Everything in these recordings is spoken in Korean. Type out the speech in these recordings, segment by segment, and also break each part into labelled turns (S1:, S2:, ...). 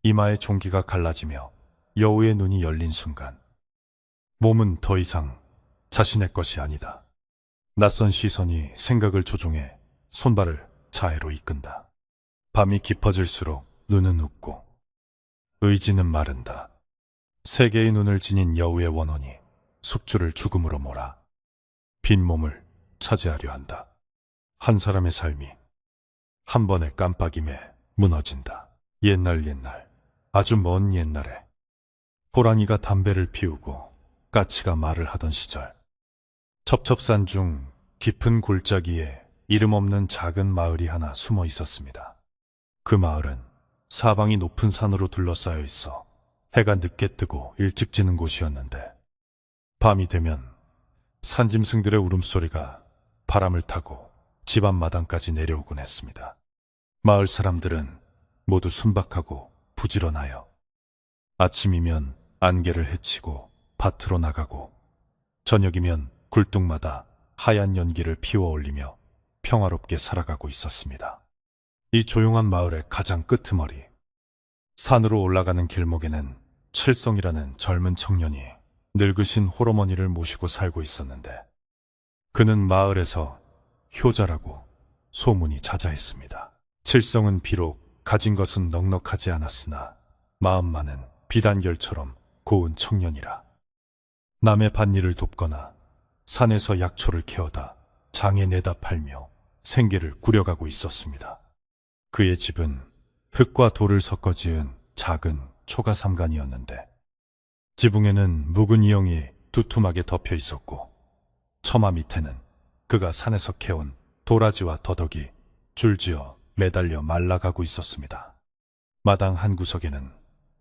S1: 이마에 종기가 갈라지며 여우의 눈이 열린 순간 몸은 더 이상 자신의 것이 아니다. 낯선 시선이 생각을 조종해 손발을 자해로 이끈다. 밤이 깊어질수록 눈은 웃고 의지는 마른다. 세 개의 눈을 지닌 여우의 원혼이 숙주를 죽음으로 몰아 빈 몸을 차지하려 한다. 한 사람의 삶이 한 번의 깜빡임에 무너진다. 옛날 아주 먼 옛날에 호랑이가 담배를 피우고 까치가 말을 하던 시절, 첩첩산 중 깊은 골짜기에 이름 없는 작은 마을이 하나 숨어 있었습니다. 그 마을은 사방이 높은 산으로 둘러싸여 있어 해가 늦게 뜨고 일찍 지는 곳이었는데, 밤이 되면 산짐승들의 울음소리가 바람을 타고 집 앞마당까지 내려오곤 했습니다. 마을 사람들은 모두 순박하고 부지런하여 아침이면 안개를 헤치고 밭으로 나가고 저녁이면 굴뚝마다 하얀 연기를 피워 올리며 평화롭게 살아가고 있었습니다. 이 조용한 마을의 가장 끄트머리, 산으로 올라가는 길목에는 칠성이라는 젊은 청년이 늙으신 홀어머니를 모시고 살고 있었는데, 그는 마을에서 효자라고 소문이 자자했습니다. 칠성은 비록 가진 것은 넉넉하지 않았으나 마음만은 비단결처럼 고운 청년이라 남의 밭일을 돕거나 산에서 약초를 캐어다 장에 내다 팔며 생계를 꾸려가고 있었습니다. 그의 집은 흙과 돌을 섞어 지은 작은 초가삼간이었는데, 지붕에는 묵은 이형이 두툼하게 덮여 있었고, 처마 밑에는 그가 산에서 캐온 도라지와 더덕이 줄지어 매달려 말라가고 있었습니다. 마당 한 구석에는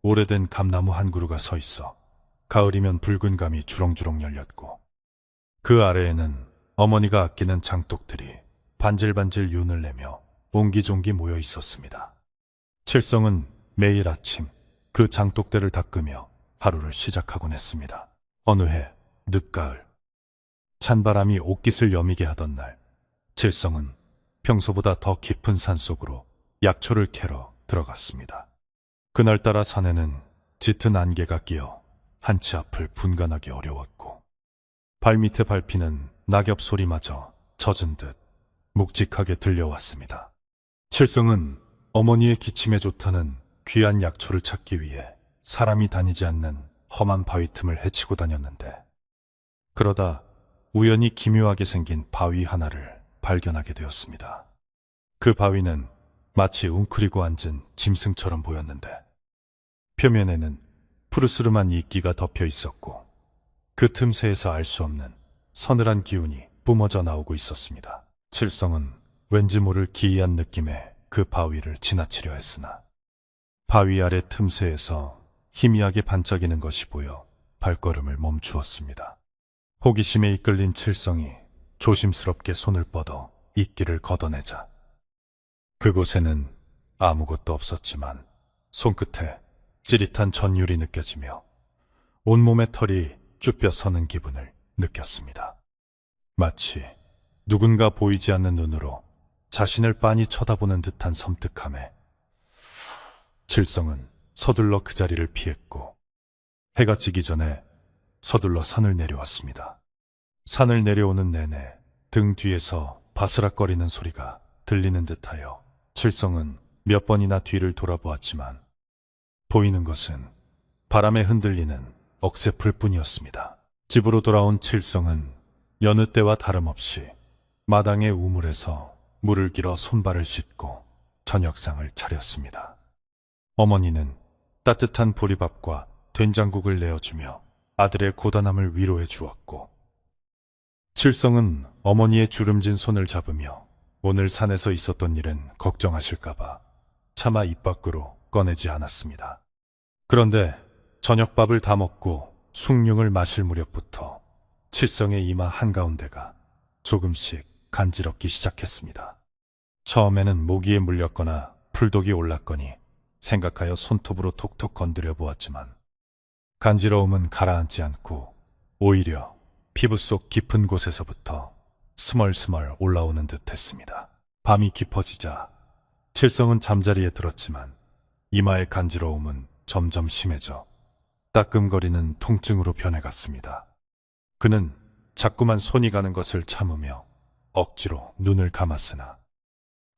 S1: 오래된 감나무 한 그루가 서 있어 가을이면 붉은 감이 주렁주렁 열렸고, 그 아래에는 어머니가 아끼는 장독들이 반질반질 윤을 내며 옹기종기 모여 있었습니다. 칠성은 매일 아침 그 장독대를 닦으며 하루를 시작하곤 했습니다. 어느 해 늦가을, 찬바람이 옷깃을 여미게 하던 날, 칠성은 평소보다 더 깊은 산속으로 약초를 캐러 들어갔습니다. 그날따라 산에는 짙은 안개가 끼어 한치 앞을 분간하기 어려웠고, 발밑에 밟히는 낙엽 소리마저 젖은 듯 묵직하게 들려왔습니다. 칠성은 어머니의 기침에 좋다는 귀한 약초를 찾기 위해 사람이 다니지 않는 험한 바위 틈을 헤치고 다녔는데, 그러다 우연히 기묘하게 생긴 바위 하나를 발견하게 되었습니다. 그 바위는 마치 웅크리고 앉은 짐승처럼 보였는데, 표면에는 푸르스름한 이끼가 덮여 있었고, 그 틈새에서 알 수 없는 서늘한 기운이 뿜어져 나오고 있었습니다. 칠성은 왠지 모를 기이한 느낌에 그 바위를 지나치려 했으나, 바위 아래 틈새에서 희미하게 반짝이는 것이 보여 발걸음을 멈추었습니다. 호기심에 이끌린 칠성이 조심스럽게 손을 뻗어 이끼를 걷어내자, 그곳에는 아무것도 없었지만 손끝에 찌릿한 전율이 느껴지며 온몸의 털이 쭈뼛 서는 기분을 느꼈습니다. 마치 누군가 보이지 않는 눈으로 자신을 빤히 쳐다보는 듯한 섬뜩함에 칠성은 서둘러 그 자리를 피했고, 해가 지기 전에 서둘러 산을 내려왔습니다. 산을 내려오는 내내 등 뒤에서 바스락거리는 소리가 들리는 듯하여 칠성은 몇 번이나 뒤를 돌아보았지만 보이는 것은 바람에 흔들리는 억새풀 뿐이었습니다. 집으로 돌아온 칠성은 여느 때와 다름없이 마당의 우물에서 물을 길어 손발을 씻고 저녁상을 차렸습니다. 어머니는 따뜻한 보리밥과 된장국을 내어주며 아들의 고단함을 위로해 주었고, 칠성은 어머니의 주름진 손을 잡으며 오늘 산에서 있었던 일은 걱정하실까봐 차마 입 밖으로 꺼내지 않았습니다. 그런데 저녁밥을 다 먹고 숭늉을 마실 무렵부터 칠성의 이마 한가운데가 조금씩 간지럽기 시작했습니다. 처음에는 모기에 물렸거나 풀독이 올랐거니 생각하여 손톱으로 톡톡 건드려 보았지만 간지러움은 가라앉지 않고 오히려 피부 속 깊은 곳에서부터 스멀스멀 올라오는 듯 했습니다. 밤이 깊어지자 칠성은 잠자리에 들었지만 이마의 간지러움은 점점 심해져 따끔거리는 통증으로 변해갔습니다. 그는 자꾸만 손이 가는 것을 참으며 억지로 눈을 감았으나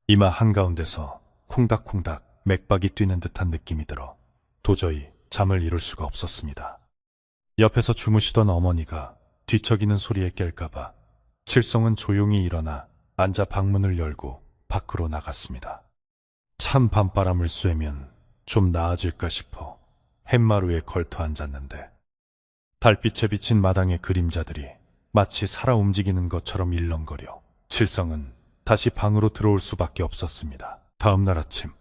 S1: 이마 한가운데서 콩닥콩닥 맥박이 뛰는 듯한 느낌이 들어 도저히 잠을 이룰 수가 없었습니다. 옆에서 주무시던 어머니가 뒤척이는 소리에 깰까봐 칠성은 조용히 일어나 앉아 방문을 열고 밖으로 나갔습니다. 찬 밤바람을 쐬면 좀 나아질까 싶어 햇마루에 걸터 앉았는데 달빛에 비친 마당의 그림자들이 마치 살아 움직이는 것처럼 일렁거려 칠성은 다시 방으로 들어올 수밖에 없었습니다. 다음 날 아침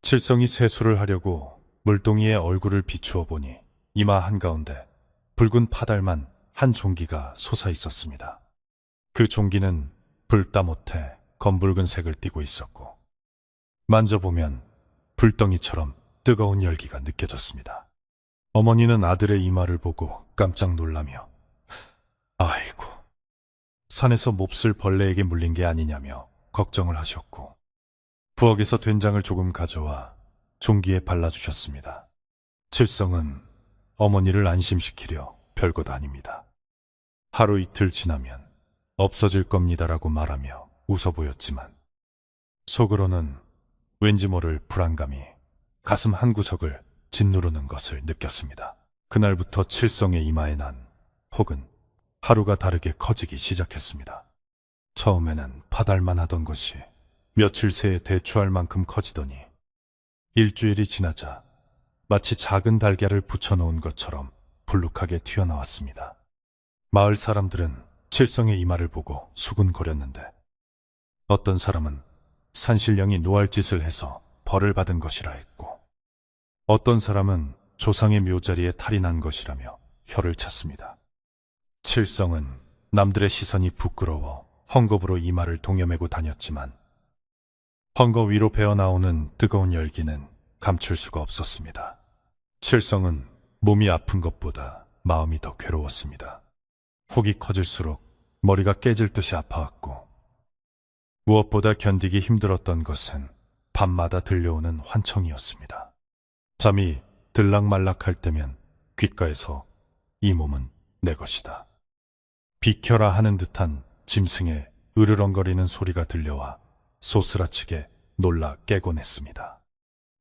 S1: 칠성이 세수를 하려고 물동이에 얼굴을 비추어 보니 이마 한가운데 붉은 파달만 한 종기가 솟아 있었습니다. 그 종기는 불따 못해 검붉은 색을 띠고 있었고 만져보면 불덩이처럼 뜨거운 열기가 느껴졌습니다. 어머니는 아들의 이마를 보고 깜짝 놀라며 아이고, 산에서 몹쓸 벌레에게 물린 게 아니냐며 걱정을 하셨고 부엌에서 된장을 조금 가져와 종기에 발라주셨습니다. 칠성은 어머니를 안심시키려 별것 아닙니다. 하루 이틀 지나면 없어질 겁니다라고 말하며 웃어 보였지만 속으로는 왠지 모를 불안감이 가슴 한구석을 짓누르는 것을 느꼈습니다. 그날부터 칠성의 이마에 난 혹은 하루가 다르게 커지기 시작했습니다. 처음에는 파달만 하던 것이 며칠 새에 대추할 만큼 커지더니 일주일이 지나자 마치 작은 달걀을 붙여놓은 것처럼 불룩하게 튀어나왔습니다. 마을 사람들은 칠성의 이마를 보고 수군거렸는데 어떤 사람은 산신령이 노알짓을 해서 벌을 받은 것이라 했고 어떤 사람은 조상의 묘자리에 탈이 난 것이라며 혀를 찼습니다. 칠성은 남들의 시선이 부끄러워 헝겊으로 이마를 동여매고 다녔지만 헝겊 위로 배어나오는 뜨거운 열기는 감출 수가 없었습니다. 칠성은 몸이 아픈 것보다 마음이 더 괴로웠습니다. 혹이 커질수록 머리가 깨질 듯이 아파왔고 무엇보다 견디기 힘들었던 것은 밤마다 들려오는 환청이었습니다. 잠이 들락말락할 때면 귓가에서 이 몸은 내 것이다. 비켜라 하는 듯한 짐승의 으르렁거리는 소리가 들려와 소스라치게 놀라 깨곤 했습니다.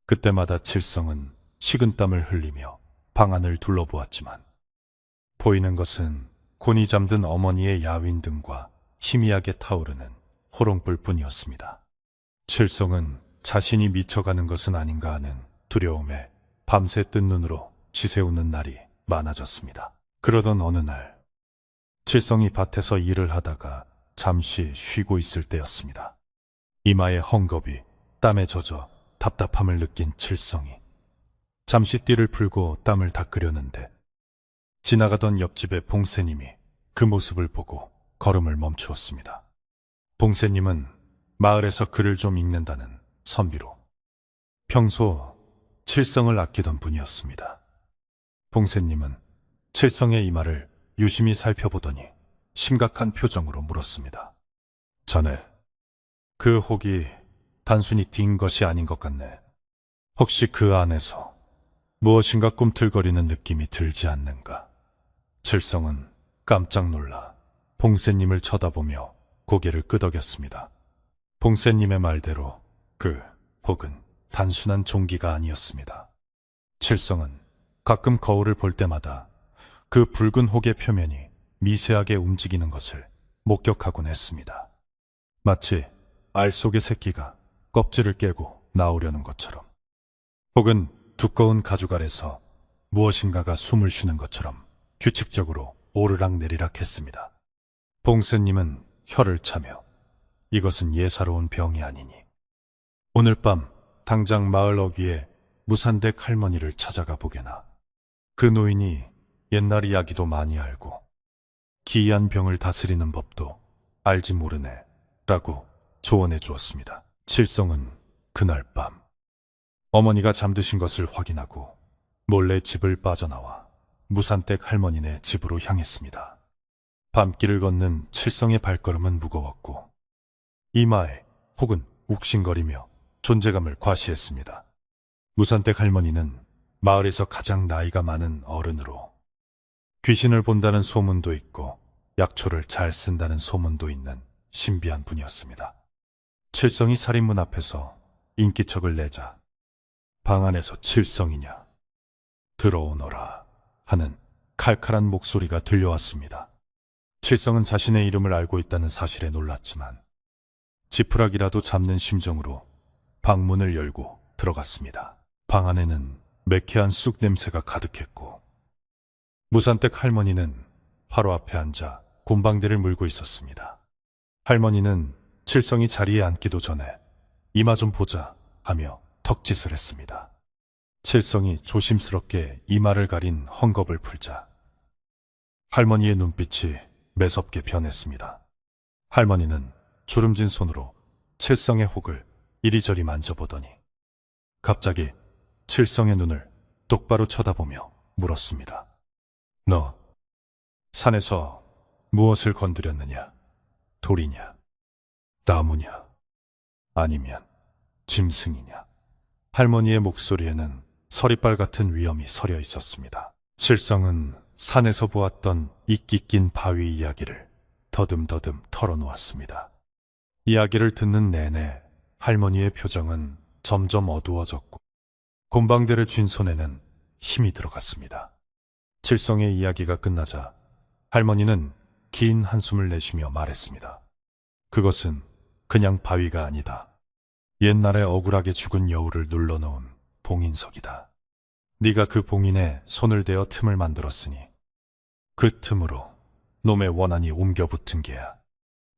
S1: 그때마다 칠성은 식은땀을 흘리며 방 안을 둘러보았지만 보이는 것은 곤히 잠든 어머니의 야윈등과 희미하게 타오르는 호롱불 뿐이었습니다. 칠성은 자신이 미쳐가는 것은 아닌가 하는 두려움에 밤새 뜬 눈으로 지새우는 날이 많아졌습니다. 그러던 어느 날 칠성이 밭에서 일을 하다가 잠시 쉬고 있을 때였습니다. 이마의 헝겊이 땀에 젖어 답답함을 느낀 칠성이 잠시 띠를 풀고 땀을 닦으려는데 지나가던 옆집의 봉새님이 그 모습을 보고 걸음을 멈추었습니다. 봉새님은 마을에서 글을 좀 읽는다는 선비로 평소 칠성을 아끼던 분이었습니다. 봉새님은 칠성의 이마를 유심히 살펴보더니 심각한 표정으로 물었습니다. 자네, 그 혹이 단순히 띈 것이 아닌 것 같네. 혹시 그 안에서 무엇인가 꿈틀거리는 느낌이 들지 않는가? 칠성은 깜짝 놀라 봉새님을 쳐다보며 고개를 끄덕였습니다. 봉새님의 말대로 그 혹은 단순한 종기가 아니었습니다. 칠성은 가끔 거울을 볼 때마다 그 붉은 혹의 표면이 미세하게 움직이는 것을 목격하곤 했습니다. 마치 알 속의 새끼가 껍질을 깨고 나오려는 것처럼 혹은 두꺼운 가죽 아래서 무엇인가가 숨을 쉬는 것처럼 규칙적으로 오르락내리락 했습니다. 봉새님은 혀를 차며 이것은 예사로운 병이 아니니 오늘 밤 당장 마을 어귀에 무산댁 할머니를 찾아가 보게나. 그 노인이 옛날 이야기도 많이 알고 기이한 병을 다스리는 법도 알지 모르네 라고 조언해 주었습니다. 칠성은 그날 밤 어머니가 잠드신 것을 확인하고 몰래 집을 빠져나와 무산댁 할머니네 집으로 향했습니다. 밤길을 걷는 칠성의 발걸음은 무거웠고 이마에 혹은 욱신거리며 존재감을 과시했습니다. 무산댁 할머니는 마을에서 가장 나이가 많은 어른으로 귀신을 본다는 소문도 있고 약초를 잘 쓴다는 소문도 있는 신비한 분이었습니다. 칠성이 살인문 앞에서 인기척을 내자 방 안에서 칠성이냐 들어오너라 하는 칼칼한 목소리가 들려왔습니다. 칠성은 자신의 이름을 알고 있다는 사실에 놀랐지만 지푸라기라도 잡는 심정으로 방문을 열고 들어갔습니다. 방 안에는 매캐한 쑥 냄새가 가득했고 무산댁 할머니는 화로 앞에 앉아 곰방대를 물고 있었습니다. 할머니는 칠성이 자리에 앉기도 전에 이마 좀 보자 하며 턱짓을 했습니다. 칠성이 조심스럽게 이마를 가린 헝겊을 풀자 할머니의 눈빛이 매섭게 변했습니다. 할머니는 주름진 손으로 칠성의 혹을 이리저리 만져보더니 갑자기 칠성의 눈을 똑바로 쳐다보며 물었습니다. 너 산에서 무엇을 건드렸느냐? 돌이냐? 나무냐? 아니면 짐승이냐? 할머니의 목소리에는 서리빨 같은 위엄이 서려 있었습니다. 칠성은 산에서 보았던 이끼 낀 바위 이야기를 더듬더듬 털어놓았습니다. 이야기를 듣는 내내 할머니의 표정은 점점 어두워졌고 곰방대를 쥔 손에는 힘이 들어갔습니다. 칠성의 이야기가 끝나자 할머니는 긴 한숨을 내쉬며 말했습니다. 그것은 그냥 바위가 아니다. 옛날에 억울하게 죽은 여우를 눌러놓은 봉인석이다. 네가 그 봉인에 손을 대어 틈을 만들었으니 그 틈으로 놈의 원한이 옮겨붙은 게야.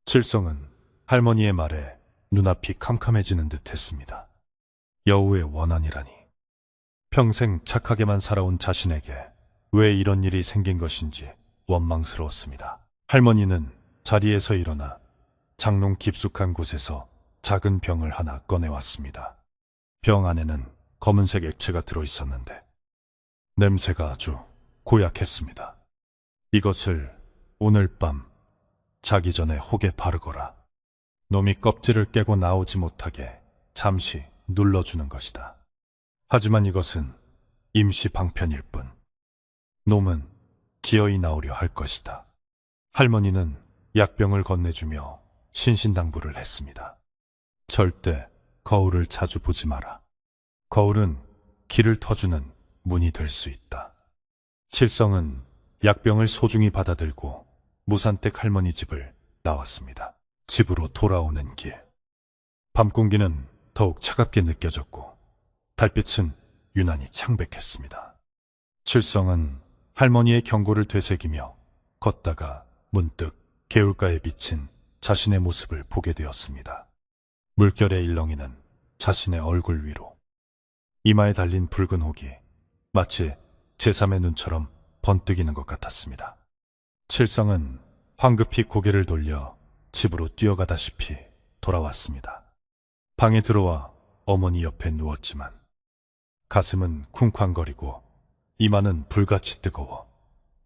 S1: 칠성은 할머니의 말에 눈앞이 캄캄해지는 듯 했습니다. 여우의 원한이라니. 평생 착하게만 살아온 자신에게 왜 이런 일이 생긴 것인지 원망스러웠습니다. 할머니는 자리에서 일어나 장롱 깊숙한 곳에서 작은 병을 하나 꺼내왔습니다. 병 안에는 검은색 액체가 들어있었는데 냄새가 아주 고약했습니다. 이것을 오늘 밤 자기 전에 혹에 바르거라. 놈이 껍질을 깨고 나오지 못하게 잠시 눌러주는 것이다. 하지만 이것은 임시 방편일 뿐 놈은 기어이 나오려 할 것이다. 할머니는 약병을 건네주며 신신당부를 했습니다. 절대 거울을 자주 보지 마라. 거울은 길을 터주는 문이 될 수 있다. 칠성은 약병을 소중히 받아들고 무산댁 할머니 집을 나왔습니다. 집으로 돌아오는 길. 밤 공기는 더욱 차갑게 느껴졌고 달빛은 유난히 창백했습니다. 칠성은 할머니의 경고를 되새기며 걷다가 문득 개울가에 비친 자신의 모습을 보게 되었습니다. 물결의 일렁이는 자신의 얼굴 위로 이마에 달린 붉은 혹이 마치 제3의 눈처럼 번뜩이는 것 같았습니다. 칠성은 황급히 고개를 돌려 집으로 뛰어가다시피 돌아왔습니다. 방에 들어와 어머니 옆에 누웠지만 가슴은 쿵쾅거리고 이마는 불같이 뜨거워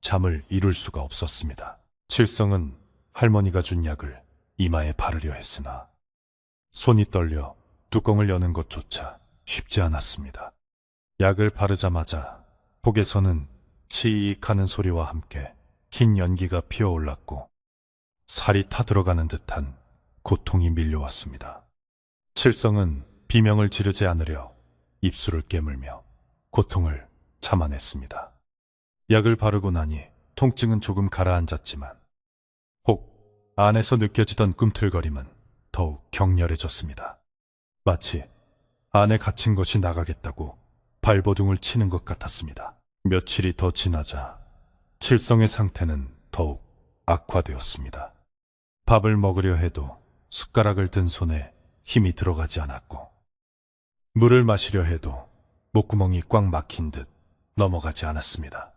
S1: 잠을 이룰 수가 없었습니다. 칠성은 할머니가 준 약을 이마에 바르려 했으나 손이 떨려 뚜껑을 여는 것조차 쉽지 않았습니다. 약을 바르자마자 혹에서는 치익 하는 소리와 함께 흰 연기가 피어올랐고 살이 타들어가는 듯한 고통이 밀려왔습니다. 칠성은 비명을 지르지 않으려 입술을 깨물며 고통을 참아냈습니다. 약을 바르고 나니 통증은 조금 가라앉았지만 혹 안에서 느껴지던 꿈틀거림은 더욱 격렬해졌습니다. 마치 안에 갇힌 것이 나가겠다고 발버둥을 치는 것 같았습니다. 며칠이 더 지나자 칠성의 상태는 더욱 악화되었습니다. 밥을 먹으려 해도 숟가락을 든 손에 힘이 들어가지 않았고 물을 마시려 해도 목구멍이 꽉 막힌 듯 넘어가지 않았습니다.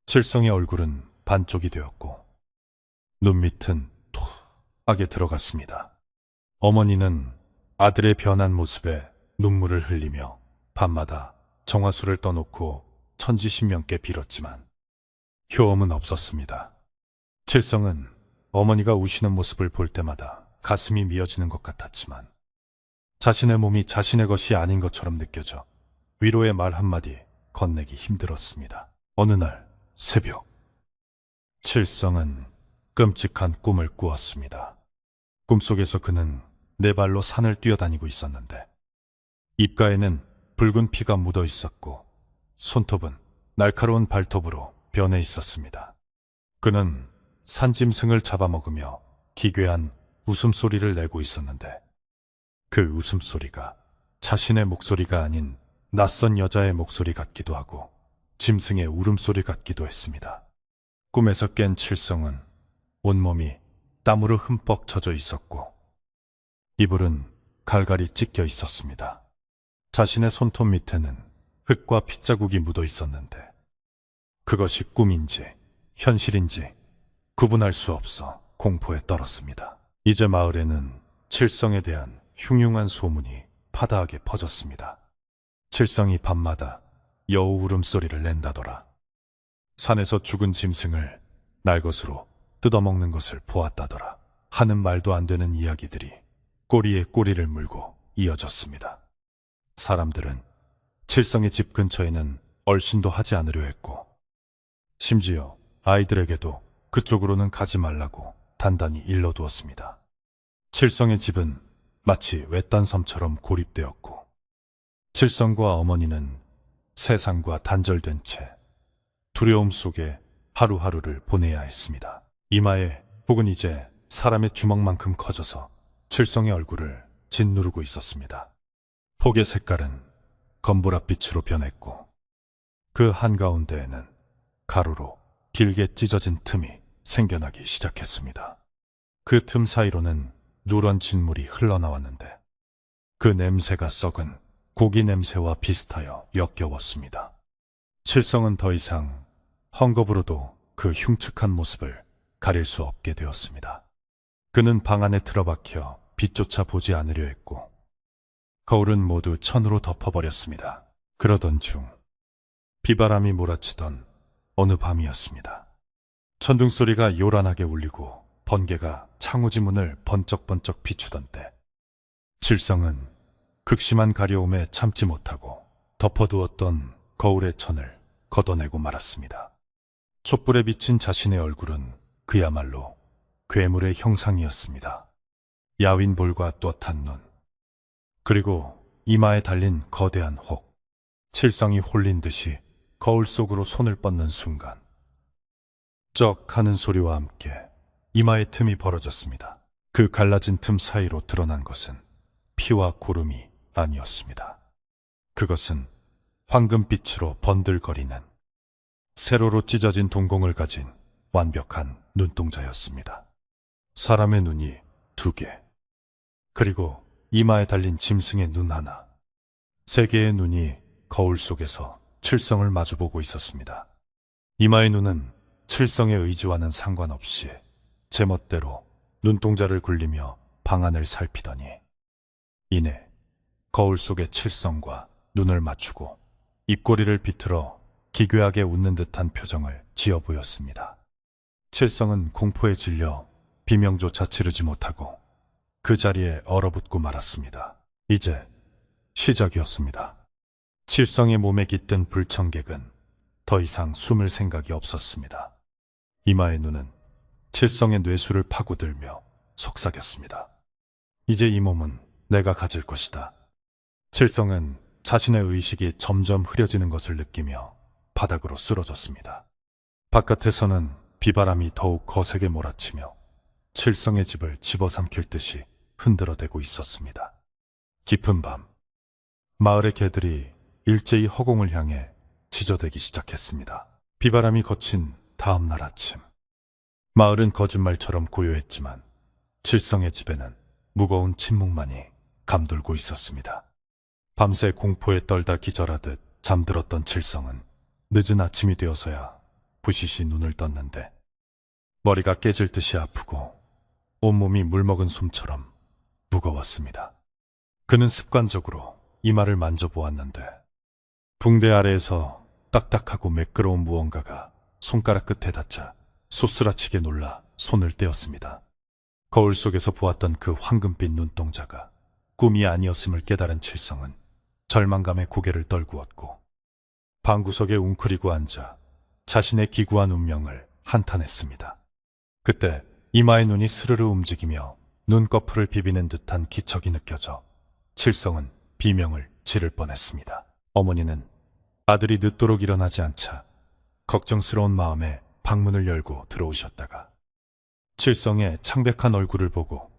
S1: 칠성의 얼굴은 반쪽이 되었고 눈밑은 토하게 들어갔습니다. 어머니는 아들의 변한 모습에 눈물을 흘리며 밤마다 정화수를 떠놓고 천지신명께 빌었지만 효험은 없었습니다. 칠성은 어머니가 우시는 모습을 볼 때마다 가슴이 미어지는 것 같았지만 자신의 몸이 자신의 것이 아닌 것처럼 느껴져 위로의 말 한마디 건네기 힘들었습니다. 어느 날 새벽, 칠성은 끔찍한 꿈을 꾸었습니다. 꿈속에서 그는 네 발로 산을 뛰어다니고 있었는데 입가에는 붉은 피가 묻어 있었고 손톱은 날카로운 발톱으로 변해 있었습니다. 그는 산짐승을 잡아먹으며 기괴한 웃음소리를 내고 있었는데 그 웃음소리가 자신의 목소리가 아닌 낯선 여자의 목소리 같기도 하고 짐승의 울음소리 같기도 했습니다. 꿈에서 깬 칠성은 온몸이 땀으로 흠뻑 젖어 있었고 이불은 갈갈이 찢겨 있었습니다. 자신의 손톱 밑에는 흙과 핏자국이 묻어 있었는데 그것이 꿈인지 현실인지 구분할 수 없어 공포에 떨었습니다. 이제 마을에는 칠성에 대한 흉흉한 소문이 파다하게 퍼졌습니다. 칠성이 밤마다 여우 울음소리를 낸다더라. 산에서 죽은 짐승을 날것으로 뜯어먹는 것을 보았다더라. 하는 말도 안 되는 이야기들이 꼬리에 꼬리를 물고 이어졌습니다. 사람들은 칠성의 집 근처에는 얼씬도 하지 않으려 했고 심지어 아이들에게도 그쪽으로는 가지 말라고 단단히 일러두었습니다. 칠성의 집은 마치 외딴 섬처럼 고립되었고 칠성과 어머니는 세상과 단절된 채 두려움 속에 하루하루를 보내야 했습니다. 이마에 혹은 이제 사람의 주먹만큼 커져서 칠성의 얼굴을 짓누르고 있었습니다. 폭의 색깔은 검보랏빛으로 변했고 그 한가운데에는 가로로 길게 찢어진 틈이 생겨나기 시작했습니다. 그 틈 사이로는 누런 진물이 흘러나왔는데 그 냄새가 썩은 고기 냄새와 비슷하여 역겨웠습니다. 칠성은 더 이상 헝겊으로도 그 흉측한 모습을 가릴 수 없게 되었습니다. 그는 방 안에 틀어박혀 빛조차 보지 않으려 했고 거울은 모두 천으로 덮어버렸습니다. 그러던 중 비바람이 몰아치던 어느 밤이었습니다. 천둥소리가 요란하게 울리고 번개가 창호지 문을 번쩍번쩍 비추던 때 칠성은 극심한 가려움에 참지 못하고 덮어두었던 거울의 천을 걷어내고 말았습니다. 촛불에 비친 자신의 얼굴은 그야말로 괴물의 형상이었습니다. 야윈 볼과 떳한 눈, 그리고 이마에 달린 거대한 혹. 칠성이 홀린 듯이 거울 속으로 손을 뻗는 순간 쩍 하는 소리와 함께 이마의 틈이 벌어졌습니다. 그 갈라진 틈 사이로 드러난 것은 피와 고름이 아니었습니다. 그것은 황금빛으로 번들거리는 세로로 찢어진 동공을 가진 완벽한 눈동자였습니다. 사람의 눈이 2개, 그리고 이마에 달린 짐승의 눈 하나, 3개의 눈이 거울 속에서 칠성을 마주보고 있었습니다. 이마의 눈은 칠성의 의지와는 상관없이 제멋대로 눈동자를 굴리며 방안을 살피더니 이내 거울 속의 칠성과 눈을 맞추고 입꼬리를 비틀어 기괴하게 웃는 듯한 표정을 지어 보였습니다. 칠성은 공포에 질려 비명조차 지르지 못하고 그 자리에 얼어붙고 말았습니다. 이제 시작이었습니다. 칠성의 몸에 깃든 불청객은 더 이상 숨을 생각이 없었습니다. 이마의 눈은 칠성의 뇌수를 파고들며 속삭였습니다. 이제 이 몸은 내가 가질 것이다. 칠성은 자신의 의식이 점점 흐려지는 것을 느끼며 바닥으로 쓰러졌습니다. 바깥에서는 비바람이 더욱 거세게 몰아치며 칠성의 집을 집어삼킬 듯이 흔들어대고 있었습니다. 깊은 밤, 마을의 개들이 일제히 허공을 향해 지저대기 시작했습니다. 비바람이 거친 다음 날 아침, 마을은 거짓말처럼 고요했지만 칠성의 집에는 무거운 침묵만이 감돌고 있었습니다. 밤새 공포에 떨다 기절하듯 잠들었던 칠성은 늦은 아침이 되어서야 부시시 눈을 떴는데 머리가 깨질 듯이 아프고 온몸이 물먹은 솜처럼 무거웠습니다. 그는 습관적으로 이마를 만져보았는데 붕대 아래에서 딱딱하고 매끄러운 무언가가 손가락 끝에 닿자 소스라치게 놀라 손을 떼었습니다. 거울 속에서 보았던 그 황금빛 눈동자가 꿈이 아니었음을 깨달은 칠성은 절망감에 고개를 떨구었고 방구석에 웅크리고 앉아 자신의 기구한 운명을 한탄했습니다. 그때 이마의 눈이 스르르 움직이며 눈꺼풀을 비비는 듯한 기척이 느껴져 칠성은 비명을 지를 뻔했습니다. 어머니는 아들이 늦도록 일어나지 않자 걱정스러운 마음에 방문을 열고 들어오셨다가 칠성의 창백한 얼굴을 보고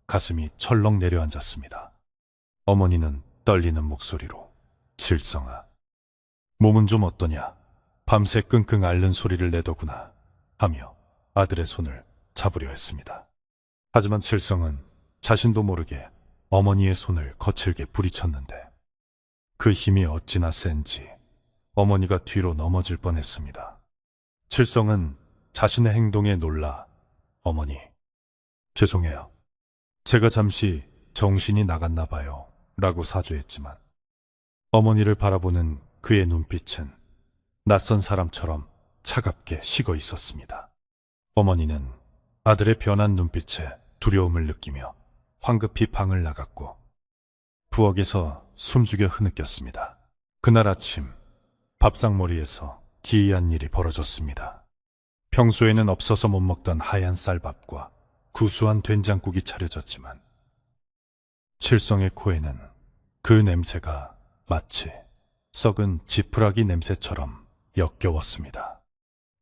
S1: 가슴이 철렁 내려앉았습니다. 어머니는 떨리는 목소리로 칠성아, 몸은 좀 어떠냐? 밤새 끙끙 앓는 소리를 내더구나 하며 아들의 손을 잡으려 했습니다. 하지만 칠성은 자신도 모르게 어머니의 손을 거칠게 부리쳤는데 그 힘이 어찌나 센지 어머니가 뒤로 넘어질 뻔했습니다. 칠성은 자신의 행동에 놀라 어머니, 죄송해요. 제가 잠시 정신이 나갔나 봐요 라고 사죄했지만 어머니를 바라보는 그의 눈빛은 낯선 사람처럼 차갑게 식어 있었습니다. 어머니는 아들의 변한 눈빛에 두려움을 느끼며 황급히 방을 나갔고 부엌에서 숨죽여 흐느꼈습니다. 그날 아침 밥상머리에서 기이한 일이 벌어졌습니다. 평소에는 없어서 못 먹던 하얀 쌀밥과 구수한 된장국이 차려졌지만 칠성의 코에는 그 냄새가 마치 썩은 지푸라기 냄새처럼 역겨웠습니다.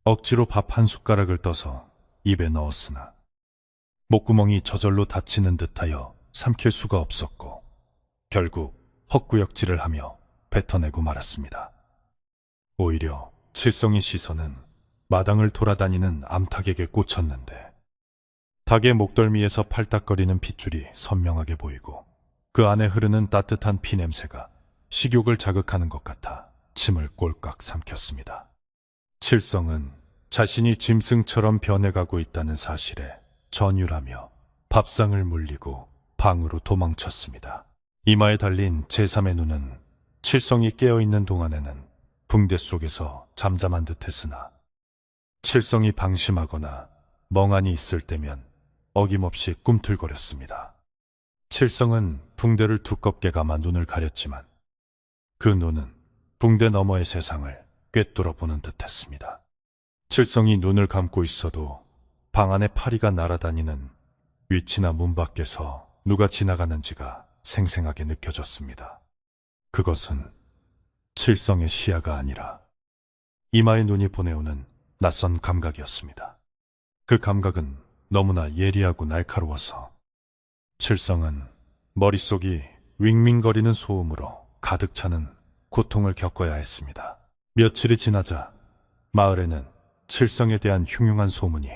S1: 억지로 밥 한 숟가락을 떠서 입에 넣었으나 목구멍이 저절로 닫히는 듯하여 삼킬 수가 없었고 결국 헛구역질을 하며 뱉어내고 말았습니다. 오히려 칠성의 시선은 마당을 돌아다니는 암탉에게 꽂혔는데 닭의 목덜미에서 팔딱거리는 핏줄이 선명하게 보이고 그 안에 흐르는 따뜻한 피 냄새가 식욕을 자극하는 것 같아 침을 꼴깍 삼켰습니다. 칠성은 자신이 짐승처럼 변해가고 있다는 사실에 전율하며 밥상을 물리고 방으로 도망쳤습니다. 이마에 달린 제3의 눈은 칠성이 깨어있는 동안에는 붕대 속에서 잠잠한 듯 했으나 칠성이 방심하거나 멍하니 있을 때면 어김없이 꿈틀거렸습니다. 칠성은 붕대를 두껍게 감아 눈을 가렸지만 그 눈은 붕대 너머의 세상을 꿰뚫어 보는 듯 했습니다. 칠성이 눈을 감고 있어도 방 안에 파리가 날아다니는 위치나 문 밖에서 누가 지나가는지가 생생하게 느껴졌습니다. 그것은 칠성의 시야가 아니라 이마의 눈이 보내오는 낯선 감각이었습니다. 그 감각은 너무나 예리하고 날카로워서 칠성은 머릿속이 윙윙거리는 소음으로 가득 차는 고통을 겪어야 했습니다. 며칠이 지나자 마을에는 칠성에 대한 흉흉한 소문이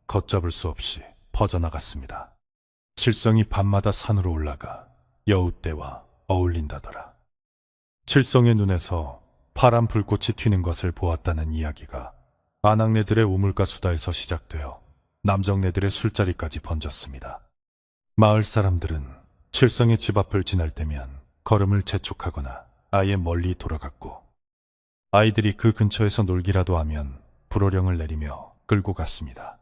S1: 걷잡을 수 없이 퍼져나갔습니다. 칠성이 밤마다 산으로 올라가 여우떼와 어울린다더라. 칠성의 눈에서 파란 불꽃이 튀는 것을 보았다는 이야기가 아낙네들의 우물가 수다에서 시작되어 남정네들의 술자리까지 번졌습니다. 마을 사람들은 칠성의 집 앞을 지날 때면 걸음을 재촉하거나 아예 멀리 돌아갔고 아이들이 그 근처에서 놀기라도 하면 불호령을 내리며 끌고 갔습니다.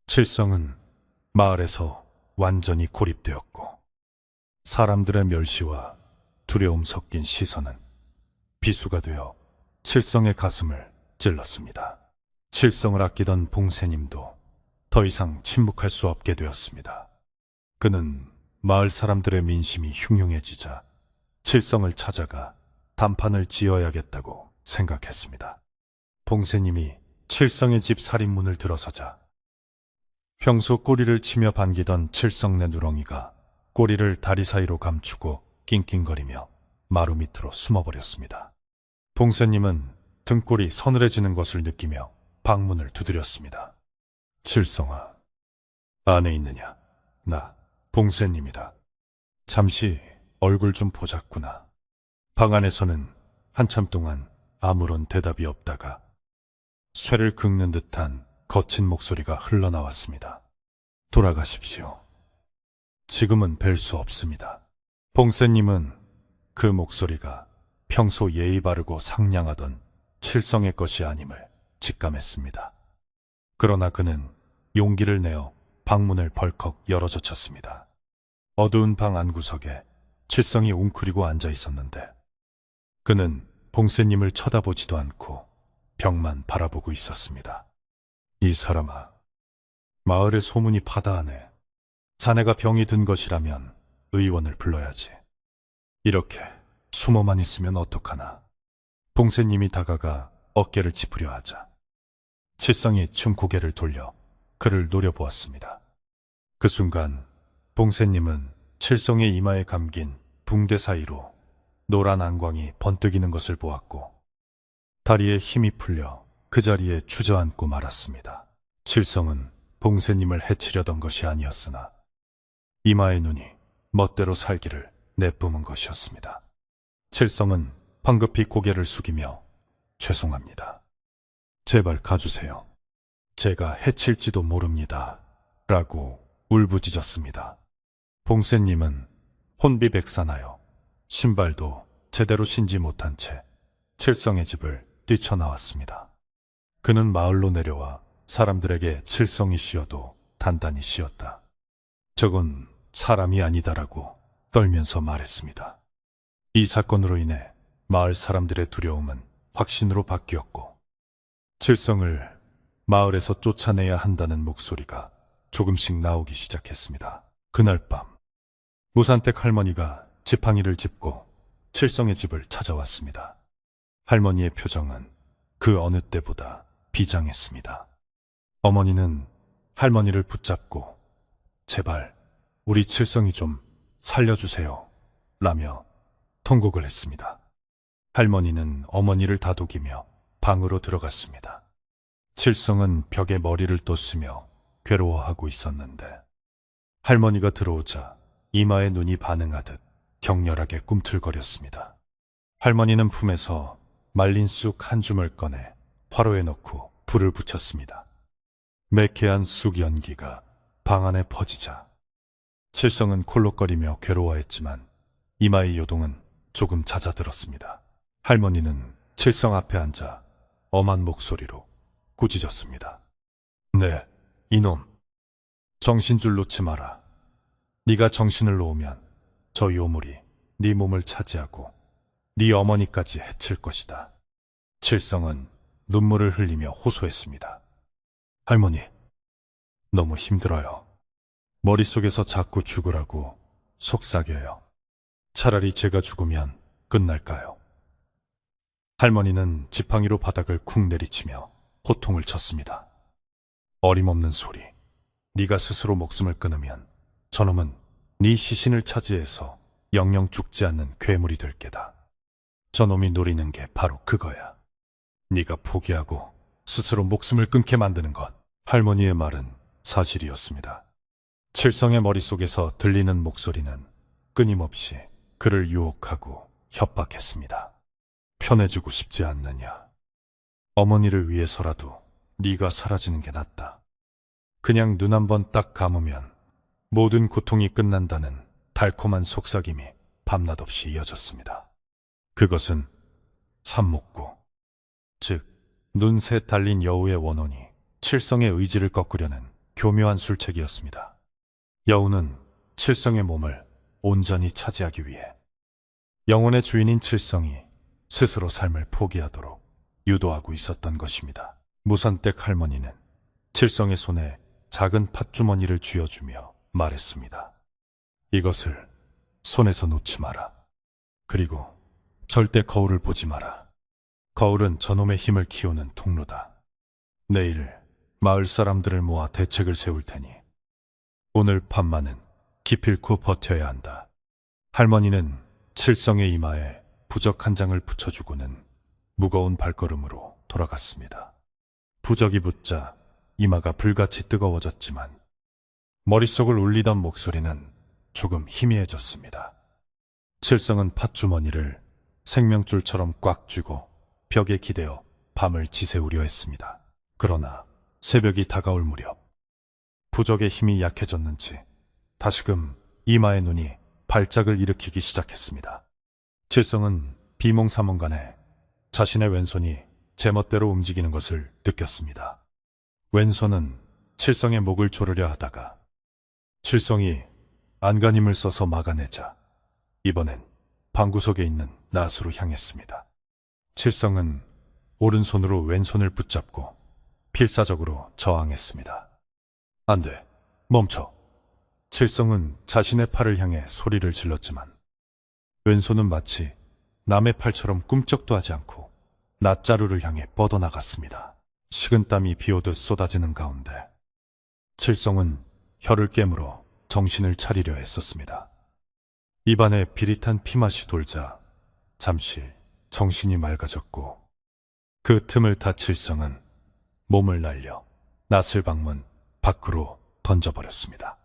S1: 칠성은 마을에서 완전히 고립되었고 사람들의 멸시와 두려움 섞인 시선은 비수가 되어 칠성의 가슴을 찔렀습니다. 칠성을 아끼던 봉세님도 더 이상 침묵할 수 없게 되었습니다. 그는 마을 사람들의 민심이 흉흉해지자 칠성을 찾아가 단판을 지어야겠다고 생각했습니다. 봉세님이 칠성의 집 살인문을 들어서자 평소 꼬리를 치며 반기던 칠성네 누렁이가 꼬리를 다리 사이로 감추고 낑낑거리며 마루 밑으로 숨어버렸습니다. 봉세님은 등골이 서늘해지는 것을 느끼며 방문을 두드렸습니다. 칠성아, 안에 있느냐? 나 봉세님이다. 잠시 얼굴 좀 보자꾸나. 방 안에서는 한참 동안 아무런 대답이 없다가 쇠를 긁는 듯한 거친 목소리가 흘러나왔습니다. 돌아가십시오. 지금은 뵐 수 없습니다. 봉세님은 그 목소리가 평소 예의 바르고 상냥하던 칠성의 것이 아님을 직감했습니다. 그러나 그는 용기를 내어 방문을 벌컥 열어젖혔습니다. 어두운 방 안구석에 칠성이 웅크리고 앉아 있었는데 그는 봉쇄님을 쳐다보지도 않고 벽만 바라보고 있었습니다. 이 사람아, 마을에 소문이 파다하네. 자네가 병이 든 것이라면 의원을 불러야지. 이렇게 숨어만 있으면 어떡하나. 봉쇄님이 다가가 어깨를 짚으려 하자 칠성이 춤 고개를 돌려 그를 노려보았습니다. 그 순간 봉쇄님은 칠성의 이마에 감긴 붕대 사이로 노란 안광이 번뜩이는 것을 보았고 다리에 힘이 풀려 그 자리에 주저앉고 말았습니다. 칠성은 봉쇄님을 해치려던 것이 아니었으나 이마의 눈이 멋대로 살기를 내뿜은 것이었습니다. 칠성은 황급히 고개를 숙이며 죄송합니다. 제발 가주세요. 제가 해칠지도 모릅니다. 라고 울부짖었습니다. 봉쇄님은 혼비백산하여 신발도 제대로 신지 못한 채 칠성의 집을 뛰쳐나왔습니다. 그는 마을로 내려와 사람들에게 칠성이 쉬어도 단단히 쉬었다. 저건 사람이 아니다라고 떨면서 말했습니다. 이 사건으로 인해 마을 사람들의 두려움은 확신으로 바뀌었고 칠성을 마을에서 쫓아내야 한다는 목소리가 조금씩 나오기 시작했습니다. 그날 밤 무산댁 할머니가 지팡이를 짚고 칠성의 집을 찾아왔습니다. 할머니의 표정은 그 어느 때보다 비장했습니다. 어머니는 할머니를 붙잡고 제발 우리 칠성이 좀 살려주세요 라며 통곡을 했습니다. 할머니는 어머니를 다독이며 방으로 들어갔습니다. 칠성은 벽에 머리를 떴으며 괴로워하고 있었는데 할머니가 들어오자 이마에 눈이 반응하듯 격렬하게 꿈틀거렸습니다. 할머니는 품에서 말린 쑥 한 줌을 꺼내 화로에 넣고 불을 붙였습니다. 매캐한 쑥 연기가 방 안에 퍼지자 칠성은 콜록거리며 괴로워했지만 이마의 요동은 조금 잦아들었습니다. 할머니는 칠성 앞에 앉아 엄한 목소리로 꾸짖었습니다. 네, 이놈. 정신줄 놓지 마라. 네가 정신을 놓으면 저 요물이 네 몸을 차지하고 네 어머니까지 해칠 것이다. 칠성은 눈물을 흘리며 호소했습니다. 할머니, 너무 힘들어요. 머릿속에서 자꾸 죽으라고 속삭여요. 차라리 제가 죽으면 끝날까요? 할머니는 지팡이로 바닥을 쿵 내리치며 호통을 쳤습니다. 어림없는 소리. 네가 스스로 목숨을 끊으면 저놈은 네 시신을 차지해서 영영 죽지 않는 괴물이 될 게다. 저놈이 노리는 게 바로 그거야. 네가 포기하고 스스로 목숨을 끊게 만드는 것. 할머니의 말은 사실이었습니다. 칠성의 머릿속에서 들리는 목소리는 끊임없이 그를 유혹하고 협박했습니다. 편해지고 싶지 않느냐. 어머니를 위해서라도 네가 사라지는 게 낫다. 그냥 눈 한 번 딱 감으면 모든 고통이 끝난다는 달콤한 속삭임이 밤낮 없이 이어졌습니다. 그것은 삼목구, 즉 눈새 달린 여우의 원혼이 칠성의 의지를 꺾으려는 교묘한 술책이었습니다. 여우는 칠성의 몸을 온전히 차지하기 위해 영혼의 주인인 칠성이 스스로 삶을 포기하도록 유도하고 있었던 것입니다. 무산댁 할머니는 칠성의 손에 작은 팥주머니를 쥐어주며 말했습니다. 이것을 손에서 놓지 마라. 그리고 절대 거울을 보지 마라. 거울은 저놈의 힘을 키우는 통로다. 내일 마을 사람들을 모아 대책을 세울 테니 오늘 밤만은 기필코 버텨야 한다. 할머니는 칠성의 이마에 부적 한 장을 붙여주고는 무거운 발걸음으로 돌아갔습니다. 부적이 붙자 이마가 불같이 뜨거워졌지만 머릿속을 울리던 목소리는 조금 희미해졌습니다. 칠성은 팥주머니를 생명줄처럼 꽉 쥐고 벽에 기대어 밤을 지새우려 했습니다. 그러나 새벽이 다가올 무렵 부적의 힘이 약해졌는지 다시금 이마의 눈이 발작을 일으키기 시작했습니다. 칠성은 비몽사몽간에 자신의 왼손이 제멋대로 움직이는 것을 느꼈습니다. 왼손은 칠성의 목을 조르려 하다가 칠성이 안간힘을 써서 막아내자 이번엔 방구석에 있는 낫으로 향했습니다. 칠성은 오른손으로 왼손을 붙잡고 필사적으로 저항했습니다. 안 돼, 멈춰. 칠성은 자신의 팔을 향해 소리를 질렀지만 왼손은 마치 남의 팔처럼 꿈쩍도 하지 않고 낫자루를 향해 뻗어나갔습니다. 식은땀이 비오듯 쏟아지는 가운데 칠성은 혀를 깨물어 정신을 차리려 애썼습니다. 입안에 비릿한 피맛이 돌자 잠시 정신이 맑아졌고 그 틈을 타 칠성은 몸을 날려 낫을 방문 밖으로 던져버렸습니다.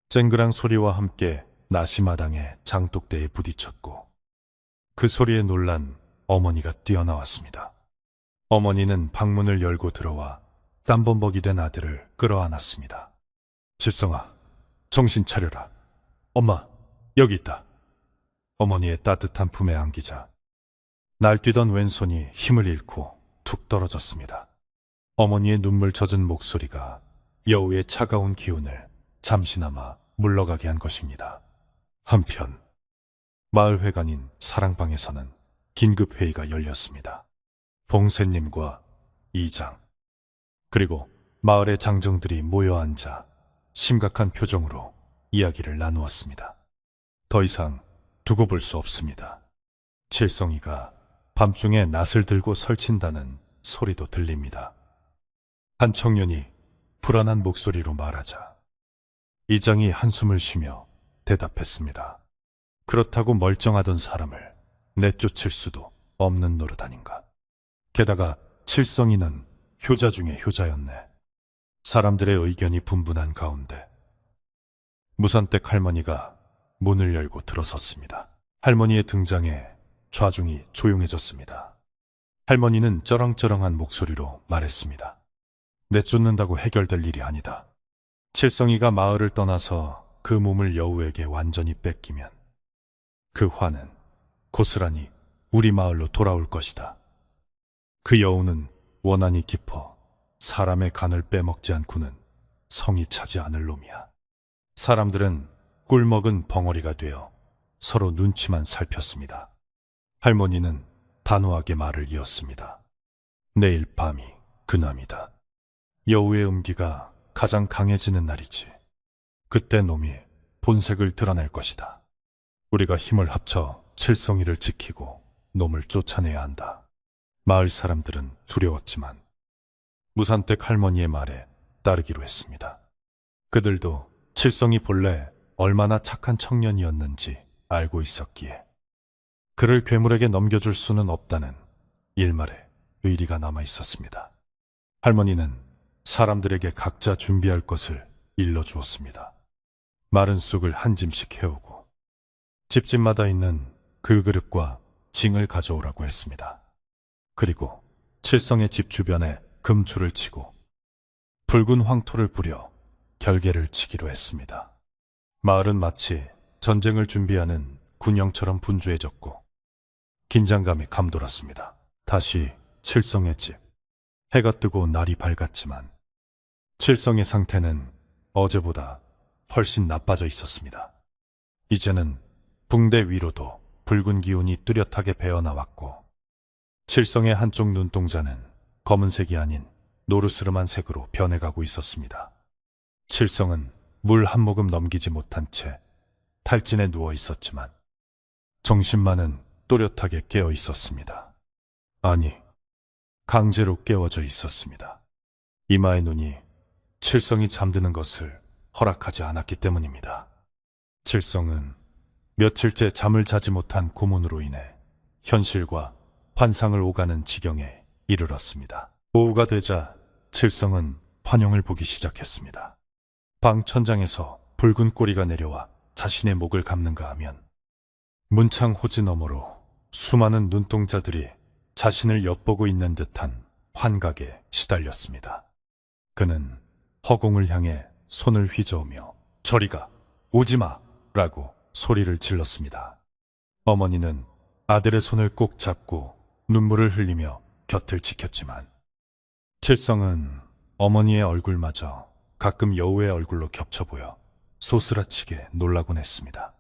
S1: 쨍그랑 소리와 함께 낫이 마당에 장독대에 부딪혔고 그 소리에 놀란 어머니가 뛰어나왔습니다. 어머니는 방문을 열고 들어와 땀범벅이 된 아들을 끌어안았습니다. 칠성아, 정신 차려라. 엄마, 여기 있다. 어머니의 따뜻한 품에 안기자 날뛰던 왼손이 힘을 잃고 툭 떨어졌습니다. 어머니의 눈물 젖은 목소리가 여우의 차가운 기운을 잠시나마 물러가게 한 것입니다. 한편 마을회관인 사랑방에서는 긴급회의가 열렸습니다. 봉새님과 이장 그리고 마을의 장정들이 모여 앉아 심각한 표정으로 이야기를 나누었습니다. 더 이상 두고 볼 수 없습니다. 칠성이가 밤중에 낫을 들고 설친다는 소리도 들립니다. 한 청년이 불안한 목소리로 말하자 이장이 한숨을 쉬며 대답했습니다. 그렇다고 멀쩡하던 사람을 내쫓을 수도 없는 노릇 아닌가. 게다가 칠성이는 효자 중에 효자였네. 사람들의 의견이 분분한 가운데 무산댁 할머니가 문을 열고 들어섰습니다. 할머니의 등장에 좌중이 조용해졌습니다. 할머니는 쩌렁쩌렁한 목소리로 말했습니다. 내쫓는다고 해결될 일이 아니다. 칠성이가 마을을 떠나서 그 몸을 여우에게 완전히 뺏기면 그 화는 고스란히 우리 마을로 돌아올 것이다. 그 여우는 원한이 깊어 사람의 간을 빼먹지 않고는 성이 차지 않을 놈이야. 사람들은 꿀먹은 벙어리가 되어 서로 눈치만 살폈습니다. 할머니는 단호하게 말을 이었습니다. 내일 밤이 그남이다. 여우의 음기가 가장 강해지는 날이지. 그때 놈이 본색을 드러낼 것이다. 우리가 힘을 합쳐 칠성이를 지키고 놈을 쫓아내야 한다. 마을 사람들은 두려웠지만 무산댁 할머니의 말에 따르기로 했습니다. 그들도 칠성이 본래 얼마나 착한 청년이었는지 알고 있었기에 그를 괴물에게 넘겨줄 수는 없다는 일말의 의리가 남아 있었습니다. 할머니는 사람들에게 각자 준비할 것을 일러주었습니다. 마른 쑥을 한 짐씩 해오고 집집마다 있는 그 그릇과 징을 가져오라고 했습니다. 그리고 칠성의 집 주변에 금줄을 치고 붉은 황토를 뿌려 결계를 치기로 했습니다. 마을은 마치 전쟁을 준비하는 군영처럼 분주해졌고 긴장감이 감돌았습니다. 다시 칠성의 집. 해가 뜨고 날이 밝았지만 칠성의 상태는 어제보다 훨씬 나빠져 있었습니다. 이제는 붕대 위로도 붉은 기운이 뚜렷하게 배어나왔고 칠성의 한쪽 눈동자는 검은색이 아닌 노르스름한 색으로 변해가고 있었습니다. 칠성은 물 한 모금 넘기지 못한 채 탈진에 누워 있었지만 정신만은 또렷하게 깨어 있었습니다. 아니, 강제로 깨워져 있었습니다. 이마의 눈이 칠성이 잠드는 것을 허락하지 않았기 때문입니다. 칠성은 며칠째 잠을 자지 못한 고문으로 인해 현실과 환상을 오가는 지경에 이르렀습니다. 오후가 되자 칠성은 환영을 보기 시작했습니다. 방 천장에서 붉은 꼬리가 내려와 자신의 목을 감는가 하면 문창 호지 너머로 수많은 눈동자들이 자신을 엿보고 있는 듯한 환각에 시달렸습니다. 그는 허공을 향해 손을 휘저으며 저리가 오지마 라고 소리를 질렀습니다. 어머니는 아들의 손을 꼭 잡고 눈물을 흘리며 곁을 지켰지만 칠성은 어머니의 얼굴마저 가끔 여우의 얼굴로 겹쳐 보여 소스라치게 놀라곤 했습니다.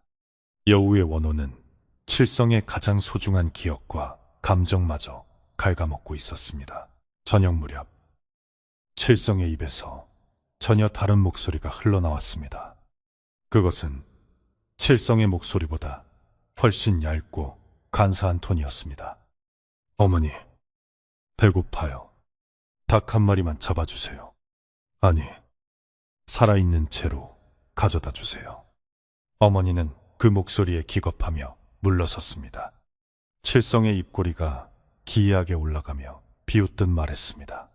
S1: 여우의 원호는 칠성의 가장 소중한 기억과 감정마저 갉아먹고 있었습니다. 저녁 무렵 칠성의 입에서 전혀 다른 목소리가 흘러나왔습니다. 그것은 칠성의 목소리보다 훨씬 얇고 간사한 톤이었습니다. 어머니, 배고파요. 닭 한 마리만 잡아주세요. 아니, 살아있는 채로 가져다 주세요. 어머니는 그 목소리에 기겁하며 물러섰습니다. 칠성의 입꼬리가 기이하게 올라가며 비웃듯 말했습니다.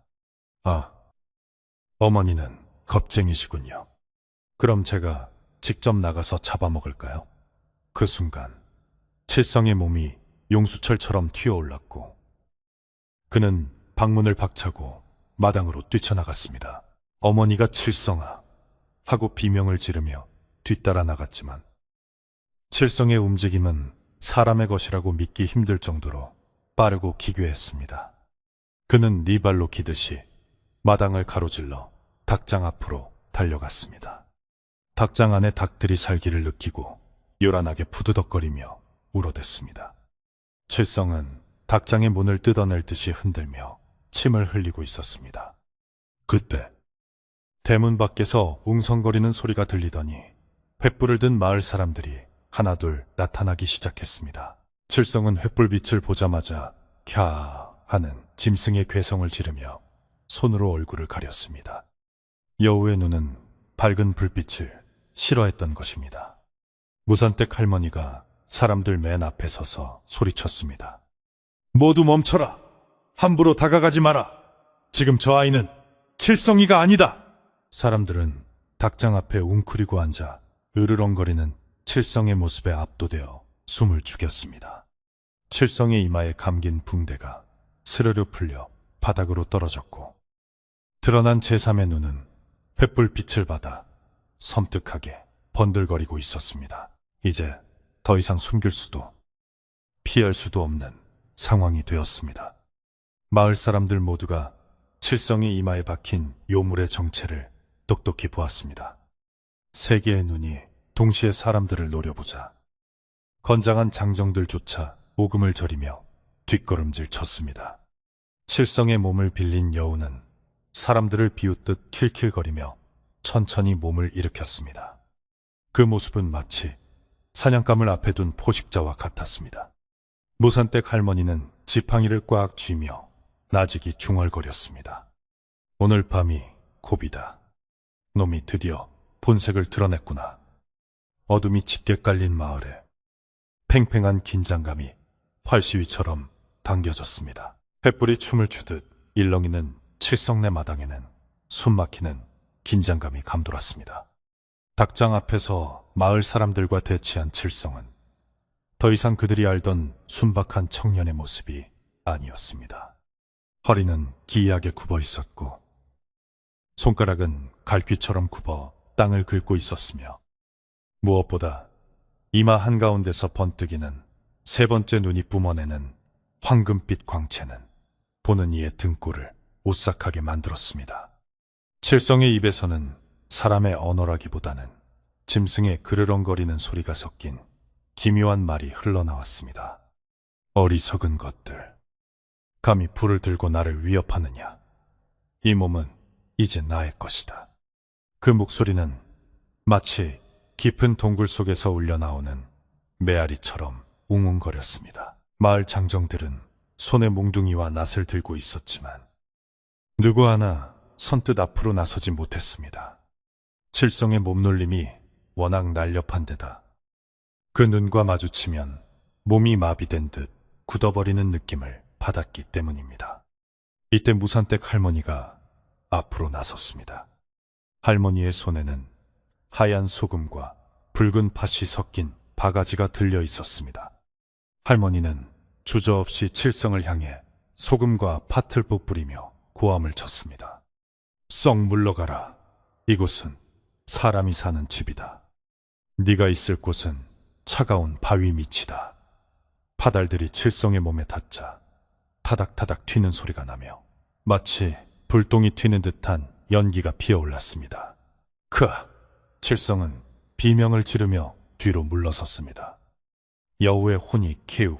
S1: 아, 어머니는 겁쟁이시군요. 그럼 제가 직접 나가서 잡아먹을까요? 그 순간 칠성의 몸이 용수철처럼 튀어올랐고 그는 방문을 박차고 마당으로 뛰쳐나갔습니다. 어머니가 칠성아 하고 비명을 지르며 뒤따라 나갔지만 칠성의 움직임은 사람의 것이라고 믿기 힘들 정도로 빠르고 기괴했습니다. 그는 네 발로 기듯이 마당을 가로질러 닭장 앞으로 달려갔습니다. 닭장 안에 닭들이 살기를 느끼고 요란하게 푸드덕거리며 울어댔습니다. 칠성은 닭장의 문을 뜯어낼 듯이 흔들며 침을 흘리고 있었습니다. 그때 대문 밖에서 웅성거리는 소리가 들리더니 횃불을 든 마을 사람들이 하나둘 나타나기 시작했습니다. 칠성은 횃불빛을 보자마자 캬 하는 짐승의 괴성을 지르며 손으로 얼굴을 가렸습니다. 여우의 눈은 밝은 불빛을 싫어했던 것입니다. 무산댁 할머니가 사람들 맨 앞에 서서 소리쳤습니다. 모두 멈춰라! 함부로 다가가지 마라! 지금 저 아이는 칠성이가 아니다! 사람들은 닭장 앞에 웅크리고 앉아 으르렁거리는 칠성의 모습에 압도되어 숨을 죽였습니다. 칠성의 이마에 감긴 붕대가 스르르 풀려 바닥으로 떨어졌고 드러난 제3의 눈은 횃불빛을 받아 섬뜩하게 번들거리고 있었습니다. 이제 더 이상 숨길 수도 피할 수도 없는 상황이 되었습니다. 마을 사람들 모두가 칠성의 이마에 박힌 요물의 정체를 똑똑히 보았습니다. 세 개의 눈이 동시에 사람들을 노려보자 건장한 장정들조차 오금을 저리며 뒷걸음질 쳤습니다. 칠성의 몸을 빌린 여우는 사람들을 비웃듯 킬킬거리며 천천히 몸을 일으켰습니다. 그 모습은 마치 사냥감을 앞에 둔 포식자와 같았습니다. 무산댁 할머니는 지팡이를 꽉 쥐며 나직이 중얼거렸습니다. 오늘 밤이 고비다. 놈이 드디어 본색을 드러냈구나. 어둠이 짙게 깔린 마을에 팽팽한 긴장감이 활시위처럼 당겨졌습니다. 횃불이 춤을 추듯 일렁이는 칠성내 마당에는 숨막히는 긴장감이 감돌았습니다. 닭장 앞에서 마을 사람들과 대치한 칠성은 더 이상 그들이 알던 순박한 청년의 모습이 아니었습니다. 허리는 기이하게 굽어 있었고 손가락은 갈퀴처럼 굽어 땅을 긁고 있었으며 무엇보다 이마 한가운데서 번뜩이는 세 번째 눈이 뿜어내는 황금빛 광채는 보는 이의 등골을 오싹하게 만들었습니다. 칠성의 입에서는 사람의 언어라기보다는 짐승의 그르렁거리는 소리가 섞인 기묘한 말이 흘러나왔습니다. 어리석은 것들, 감히 불을 들고 나를 위협하느냐. 이 몸은 이제 나의 것이다. 그 목소리는 마치 깊은 동굴 속에서 울려나오는 메아리처럼 웅웅거렸습니다. 마을 장정들은 손에 몽둥이와 낫을 들고 있었지만 누구 하나 선뜻 앞으로 나서지 못했습니다. 칠성의 몸놀림이 워낙 날렵한 데다 그 눈과 마주치면 몸이 마비된 듯 굳어버리는 느낌을 받았기 때문입니다. 이때 무산댁 할머니가 앞으로 나섰습니다. 할머니의 손에는 하얀 소금과 붉은 팥이 섞인 바가지가 들려 있었습니다. 할머니는 주저없이 칠성을 향해 소금과 팥을 뿌리며 고함을 쳤습니다. 썩 물러가라. 이곳은 사람이 사는 집이다. 네가 있을 곳은 차가운 바위 밑이다. 파달들이 칠성의 몸에 닿자 타닥타닥 튀는 소리가 나며 마치 불똥이 튀는 듯한 연기가 피어올랐습니다. 칠성은 비명을 지르며 뒤로 물러섰습니다. 여우의 혼이 개우,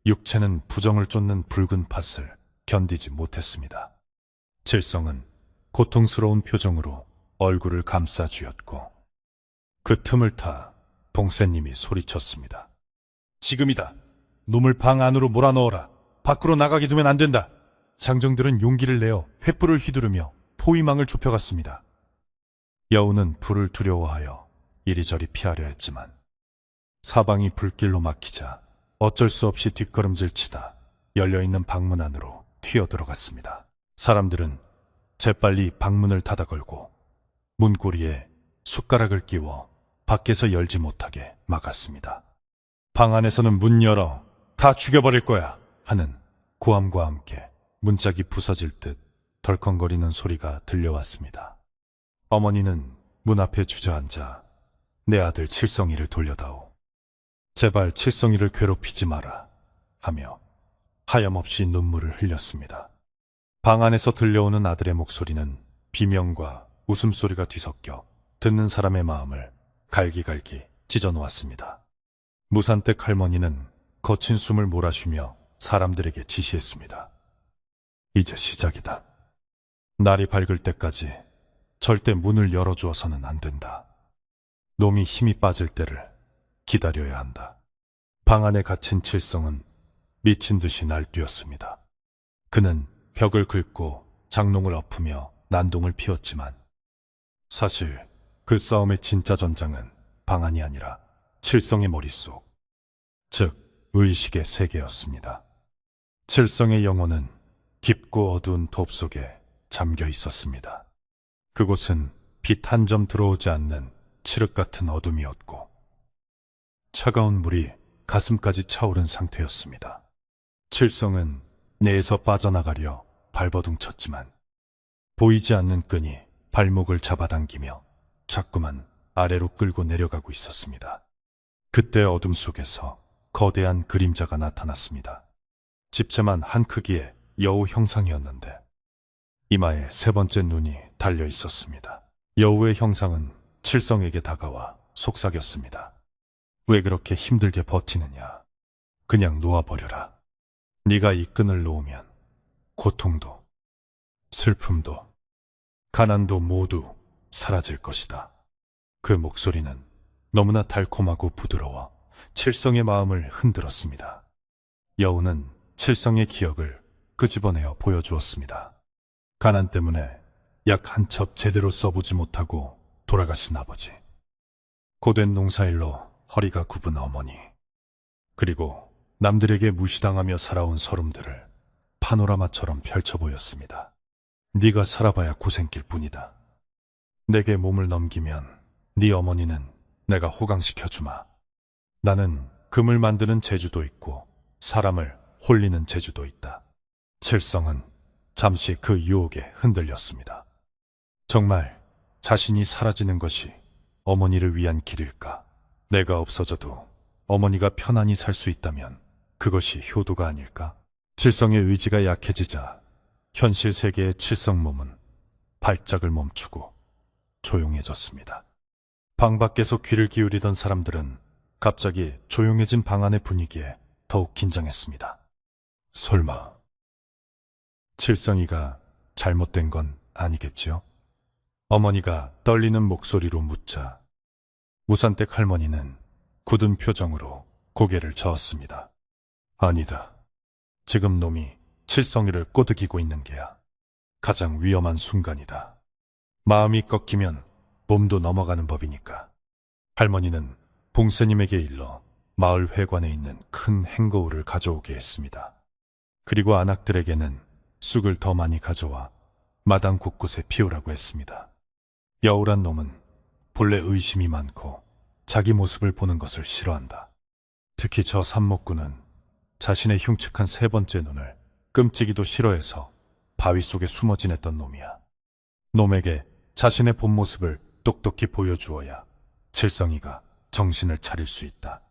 S1: 육체는 부정을 쫓는 붉은 팥을 견디지 못했습니다. 칠성은 고통스러운 표정으로 얼굴을 감싸 쥐었고 그 틈을 타 봉세님이 소리쳤습니다. 지금이다. 놈을 방 안으로 몰아넣어라. 밖으로 나가게 두면 안 된다. 장정들은 용기를 내어 횃불을 휘두르며 포위망을 좁혀갔습니다. 여우는 불을 두려워하여 이리저리 피하려 했지만 사방이 불길로 막히자 어쩔 수 없이 뒷걸음질 치다 열려있는 방문 안으로 튀어들어갔습니다. 사람들은 재빨리 방문을 닫아 걸고 문고리에 숟가락을 끼워 밖에서 열지 못하게 막았습니다. 방 안에서는 문 열어. 다 죽여버릴 거야 하는 고함과 함께 문짝이 부서질 듯 덜컹거리는 소리가 들려왔습니다. 어머니는 문 앞에 주저앉아 내 아들 칠성이를 돌려다오. 제발 칠성이를 괴롭히지 마라 하며 하염없이 눈물을 흘렸습니다. 방 안에서 들려오는 아들의 목소리는 비명과 웃음소리가 뒤섞여 듣는 사람의 마음을 갈기갈기 찢어놓았습니다. 무산댁 할머니는 거친 숨을 몰아쉬며 사람들에게 지시했습니다. 이제 시작이다. 날이 밝을 때까지 절대 문을 열어주어서는 안 된다. 놈이 힘이 빠질 때를 기다려야 한다. 방 안에 갇힌 칠성은 미친 듯이 날뛰었습니다. 그는 벽을 긁고 장롱을 엎으며 난동을 피웠지만 사실 그 싸움의 진짜 전장은 방 안이 아니라 칠성의 머릿속, 즉 의식의 세계였습니다. 칠성의 영혼은 깊고 어두운 돕 속에 잠겨 있었습니다. 그곳은 빛 한 점 들어오지 않는 칠흑 같은 어둠이었고 차가운 물이 가슴까지 차오른 상태였습니다. 칠성은 내에서 빠져나가려 발버둥 쳤지만 보이지 않는 끈이 발목을 잡아당기며 자꾸만 아래로 끌고 내려가고 있었습니다. 그때 어둠 속에서 거대한 그림자가 나타났습니다. 집채만 한 크기의 여우 형상이었는데 이마에 세 번째 눈이 달려 있었습니다. 여우의 형상은 칠성에게 다가와 속삭였습니다. 왜 그렇게 힘들게 버티느냐. 그냥 놓아버려라. 네가 이 끈을 놓으면 고통도 슬픔도 가난도 모두 사라질 것이다. 그 목소리는 너무나 달콤하고 부드러워 칠성의 마음을 흔들었습니다. 여우는 칠성의 기억을 끄집어내어 보여주었습니다. 가난 때문에 약 한 첩 제대로 써보지 못하고 돌아가신 아버지, 고된 농사일로 허리가 굽은 어머니, 그리고 남들에게 무시당하며 살아온 서름들을 파노라마처럼 펼쳐 보였습니다. 네가 살아봐야 고생길 뿐이다. 내게 몸을 넘기면 네 어머니는 내가 호강시켜주마. 나는 금을 만드는 재주도 있고 사람을 홀리는 재주도 있다. 칠성은 잠시 그 유혹에 흔들렸습니다. 정말 자신이 사라지는 것이 어머니를 위한 길일까? 내가 없어져도 어머니가 편안히 살 수 있다면 그것이 효도가 아닐까? 칠성의 의지가 약해지자 현실 세계의 칠성 몸은 발작을 멈추고 조용해졌습니다. 방 밖에서 귀를 기울이던 사람들은 갑자기 조용해진 방 안의 분위기에 더욱 긴장했습니다. 설마 칠성이가 잘못된 건 아니겠지요? 어머니가 떨리는 목소리로 묻자 무산댁 할머니는 굳은 표정으로 고개를 저었습니다. 아니다. 지금 놈이 칠성이를 꼬드기고 있는 게야. 가장 위험한 순간이다. 마음이 꺾이면 몸도 넘어가는 법이니까. 할머니는 봉세님에게 일러 마을 회관에 있는 큰 행거울을 가져오게 했습니다. 그리고 안악들에게는 쑥을 더 많이 가져와 마당 곳곳에 피우라고 했습니다. 여우란 놈은 본래 의심이 많고 자기 모습을 보는 것을 싫어한다. 특히 저 삼목구는 자신의 흉측한 세 번째 눈을 끔찍이도 싫어해서 바위 속에 숨어 지냈던 놈이야. 놈에게 자신의 본 모습을 똑똑히 보여주어야 칠성이가 정신을 차릴 수 있다.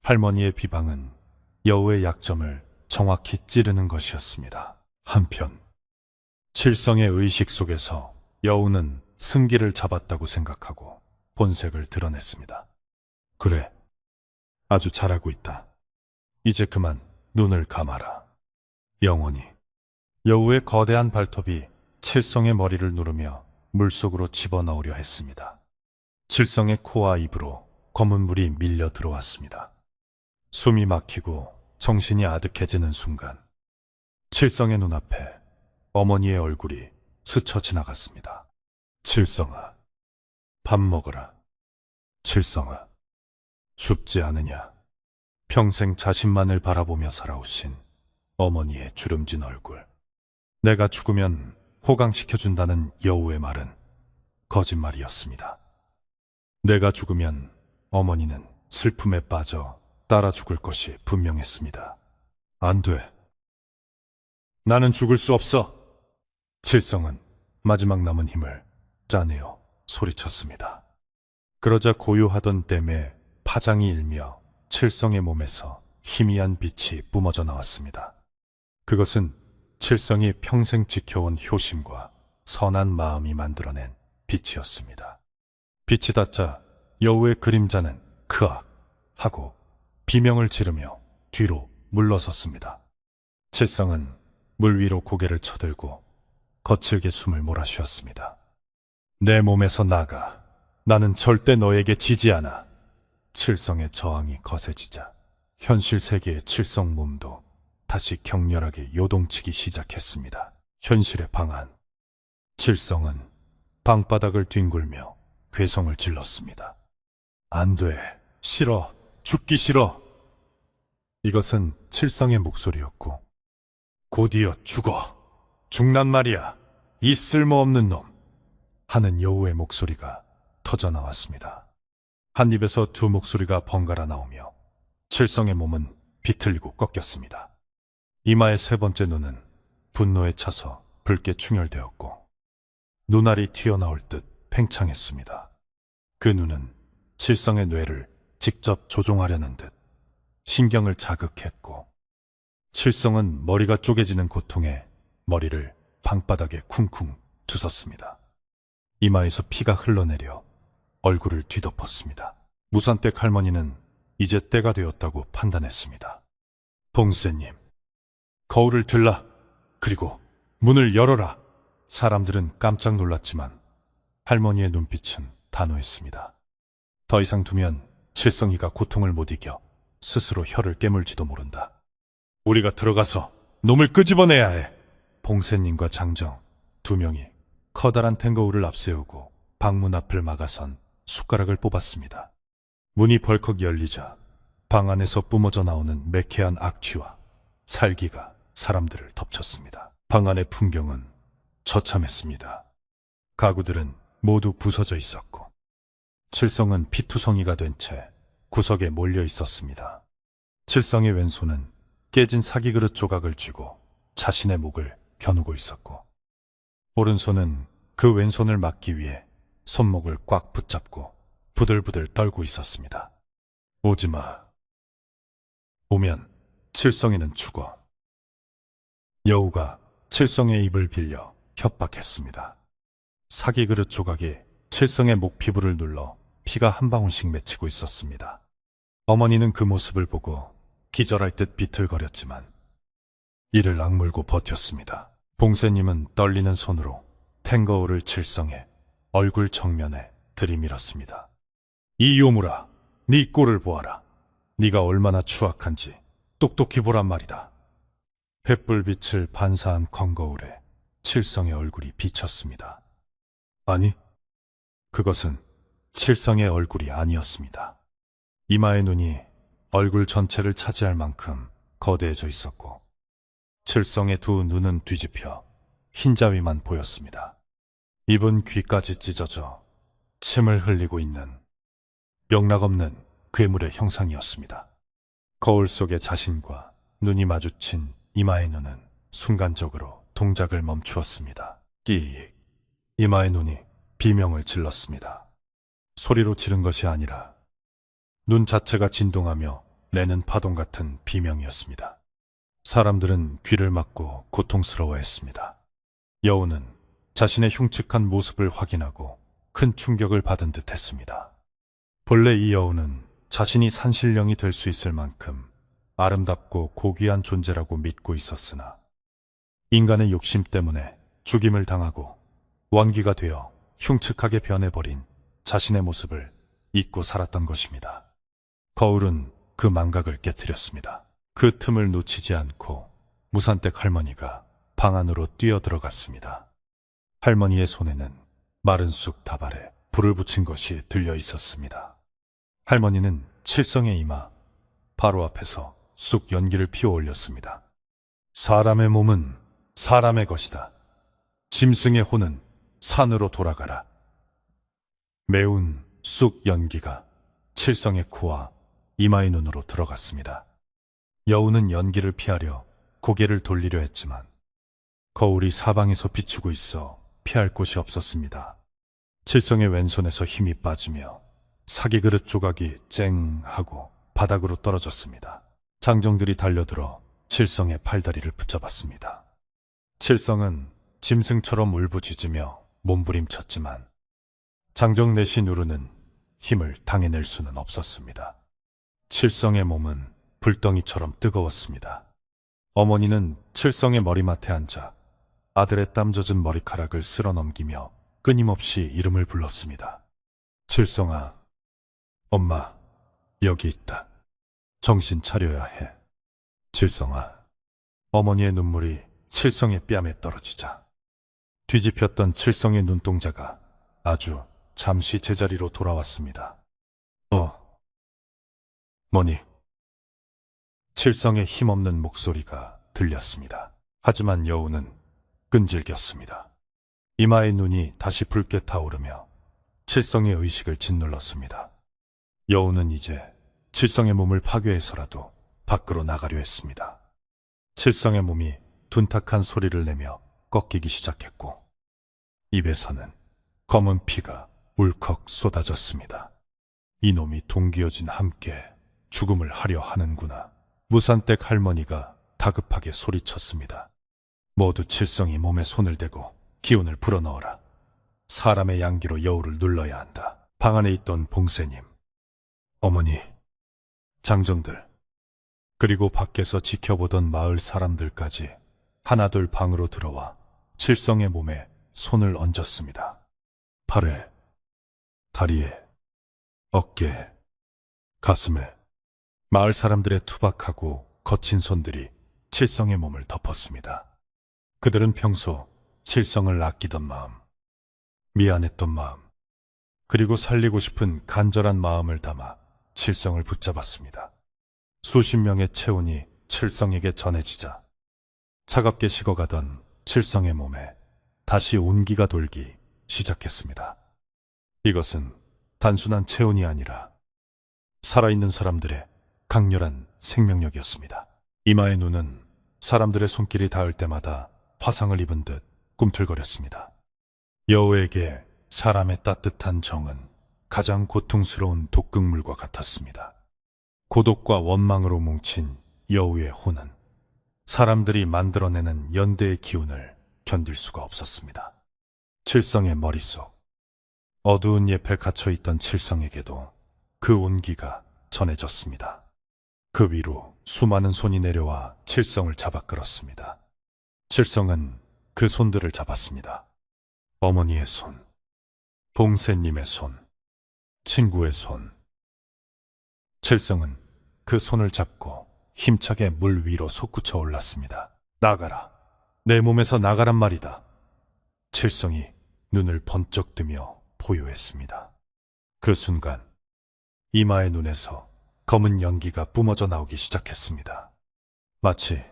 S1: 할머니의 비방은 여우의 약점을 정확히 찌르는 것이었습니다. 한편 칠성의 의식 속에서 여우는 승기를 잡았다고 생각하고 본색을 드러냈습니다. 그래, 아주 잘하고 있다. 이제 그만 눈을 감아라. 영원히. 여우의 거대한 발톱이 칠성의 머리를 누르며 물속으로 집어넣으려 했습니다. 칠성의 코와 입으로 검은 물이 밀려 들어왔습니다. 숨이 막히고 정신이 아득해지는 순간 칠성의 눈앞에 어머니의 얼굴이 스쳐 지나갔습니다. 칠성아, 밥 먹어라. 칠성아, 춥지 않으냐? 평생 자신만을 바라보며 살아오신 어머니의 주름진 얼굴. 내가 죽으면 호강시켜준다는 여우의 말은 거짓말이었습니다. 내가 죽으면 어머니는 슬픔에 빠져 따라 죽을 것이 분명했습니다. 안 돼. 나는 죽을 수 없어. 칠성은 마지막 남은 힘을 짜내어 소리쳤습니다. 그러자 고요하던 댐에 파장이 일며 칠성의 몸에서 희미한 빛이 뿜어져 나왔습니다. 그것은 칠성이 평생 지켜온 효심과 선한 마음이 만들어낸 빛이었습니다. 빛이 닿자 여우의 그림자는 크악 하고 비명을 지르며 뒤로 물러섰습니다. 칠성은 물 위로 고개를 쳐들고 거칠게 숨을 몰아쉬었습니다. 내 몸에서 나가. 나는 절대 너에게 지지 않아. 칠성의 저항이 거세지자 현실 세계의 칠성 몸도 다시 격렬하게 요동치기 시작했습니다. 현실의 방 안. 칠성은 방바닥을 뒹굴며 괴성을 질렀습니다. 안 돼. 싫어. 죽기 싫어. 이것은 칠성의 목소리였고, 곧이어 죽어. 죽란 말이야. 이 쓸모없는 놈. 하는 여우의 목소리가 터져 나왔습니다. 한 입에서 두 목소리가 번갈아 나오며 칠성의 몸은 비틀리고 꺾였습니다. 이마의 세 번째 눈은 분노에 차서 붉게 충혈되었고 눈알이 튀어나올 듯 팽창했습니다. 그 눈은 칠성의 뇌를 직접 조종하려는 듯 신경을 자극했고 칠성은 머리가 쪼개지는 고통에 머리를 방바닥에 쿵쿵 두섰습니다. 이마에서 피가 흘러내려 얼굴을 뒤덮었습니다. 무산댁 할머니는 이제 때가 되었다고 판단했습니다. 봉세님, 거울을 들라. 그리고 문을 열어라. 사람들은 깜짝 놀랐지만 할머니의 눈빛은 단호했습니다. 더 이상 두면 칠성이가 고통을 못 이겨 스스로 혀를 깨물지도 모른다. 우리가 들어가서 놈을 끄집어내야 해. 봉세님과 장정 두 명이 커다란 탱거울을 앞세우고 방문 앞을 막아선 숟가락을 뽑았습니다. 문이 벌컥 열리자 방 안에서 뿜어져 나오는 매캐한 악취와 살기가 사람들을 덮쳤습니다. 방 안의 풍경은 처참했습니다. 가구들은 모두 부서져 있었고 칠성은 피투성이가 된 채 구석에 몰려 있었습니다. 칠성의 왼손은 깨진 사기그릇 조각을 쥐고 자신의 목을 겨누고 있었고 오른손은 그 왼손을 막기 위해 손목을 꽉 붙잡고 부들부들 떨고 있었습니다. 오지마. 오면 칠성이는 죽어. 여우가 칠성의 입을 빌려 협박했습니다. 사기그릇 조각이 칠성의 목 피부를 눌러 피가 한 방울씩 맺히고 있었습니다. 어머니는 그 모습을 보고 기절할 듯 비틀거렸지만 이를 악물고 버텼습니다. 봉세님은 떨리는 손으로 탱거울을 칠성의 얼굴 정면에 들이밀었습니다. 이 요물아, 네 꼴을 보아라. 네가 얼마나 추악한지 똑똑히 보란 말이다. 횃불빛을 반사한 건거울에 칠성의 얼굴이 비쳤습니다. 아니, 그것은 칠성의 얼굴이 아니었습니다. 이마의 눈이 얼굴 전체를 차지할 만큼 거대해져 있었고 칠성의 두 눈은 뒤집혀 흰자위만 보였습니다. 입은 귀까지 찢어져 침을 흘리고 있는 명락없는 괴물의 형상이었습니다. 거울 속의 자신과 눈이 마주친 이마의 눈은 순간적으로 동작을 멈추었습니다. 끼익. 이마의 눈이 비명을 질렀습니다. 소리로 지른 것이 아니라 눈 자체가 진동하며 내는 파동 같은 비명이었습니다. 사람들은 귀를 막고 고통스러워했습니다. 여우는 자신의 흉측한 모습을 확인하고 큰 충격을 받은 듯 했습니다. 본래 이 여우는 자신이 산신령이 될 수 있을 만큼 아름답고 고귀한 존재라고 믿고 있었으나 인간의 욕심 때문에 죽임을 당하고 원기가 되어 흉측하게 변해버린 자신의 모습을 잊고 살았던 것입니다. 거울은 그 망각을 깨뜨렸습니다. 그 틈을 놓치지 않고 무산댁 할머니가 방 안으로 뛰어들어갔습니다. 할머니의 손에는 마른 쑥 다발에 불을 붙인 것이 들려 있었습니다. 할머니는 칠성의 이마 바로 앞에서 쑥 연기를 피워 올렸습니다. 사람의 몸은 사람의 것이다. 짐승의 혼은 산으로 돌아가라. 매운 쑥 연기가 칠성의 코와 이마의 눈으로 들어갔습니다. 여우는 연기를 피하려 고개를 돌리려 했지만 거울이 사방에서 비추고 있어 피할 곳이 없었습니다. 칠성의 왼손에서 힘이 빠지며 사기그릇 조각이 쨍 하고 바닥으로 떨어졌습니다. 장정들이 달려들어 칠성의 팔다리를 붙잡았습니다. 칠성은 짐승처럼 울부짖으며 몸부림쳤지만 장정 넷이 누르는 힘을 당해낼 수는 없었습니다. 칠성의 몸은 불덩이처럼 뜨거웠습니다. 어머니는 칠성의 머리맡에 앉아 아들의 땀 젖은 머리카락을 쓸어 넘기며 끊임없이 이름을 불렀습니다. 칠성아, 엄마, 여기 있다. 정신 차려야 해. 칠성아. 어머니의 눈물이 칠성의 뺨에 떨어지자 뒤집혔던 칠성의 눈동자가 아주 잠시 제자리로 돌아왔습니다. 뭐니? 칠성의 힘없는 목소리가 들렸습니다. 하지만 여우는 끈질겼습니다. 이마의 눈이 다시 붉게 타오르며 칠성의 의식을 짓눌렀습니다. 여우는 이제 칠성의 몸을 파괴해서라도 밖으로 나가려 했습니다. 칠성의 몸이 둔탁한 소리를 내며 꺾이기 시작했고 입에서는 검은 피가 울컥 쏟아졌습니다. 이놈이 동기어진 함께 죽음을 하려 하는구나. 무산댁 할머니가 다급하게 소리쳤습니다. 모두 칠성이 몸에 손을 대고 기운을 불어넣어라. 사람의 양기로 여우를 눌러야 한다. 방 안에 있던 봉세님, 어머니, 장정들, 그리고 밖에서 지켜보던 마을 사람들까지 하나둘 방으로 들어와 칠성의 몸에 손을 얹었습니다. 팔에, 다리에, 어깨에, 가슴에 마을 사람들의 투박하고 거친 손들이 칠성의 몸을 덮었습니다. 그들은 평소 칠성을 아끼던 마음, 미안했던 마음, 그리고 살리고 싶은 간절한 마음을 담아 칠성을 붙잡았습니다. 수십 명의 체온이 칠성에게 전해지자 차갑게 식어가던 칠성의 몸에 다시 온기가 돌기 시작했습니다. 이것은 단순한 체온이 아니라 살아있는 사람들의 강렬한 생명력이었습니다. 이마의 눈은 사람들의 손길이 닿을 때마다 화상을 입은 듯 꿈틀거렸습니다. 여우에게 사람의 따뜻한 정은 가장 고통스러운 독극물과 같았습니다. 고독과 원망으로 뭉친 여우의 혼은 사람들이 만들어내는 연대의 기운을 견딜 수가 없었습니다. 칠성의 머릿속, 어두운 잎에 갇혀있던 칠성에게도 그 온기가 전해졌습니다. 그 위로 수많은 손이 내려와 칠성을 잡아 끌었습니다. 칠성은 그 손들을 잡았습니다. 어머니의 손, 봉세님의 손, 친구의 손. 칠성은 그 손을 잡고 힘차게 물 위로 솟구쳐 올랐습니다. 나가라. 내 몸에서 나가란 말이다. 칠성이 눈을 번쩍 뜨며 포효했습니다. 그 순간 이마의 눈에서 검은 연기가 뿜어져 나오기 시작했습니다. 마치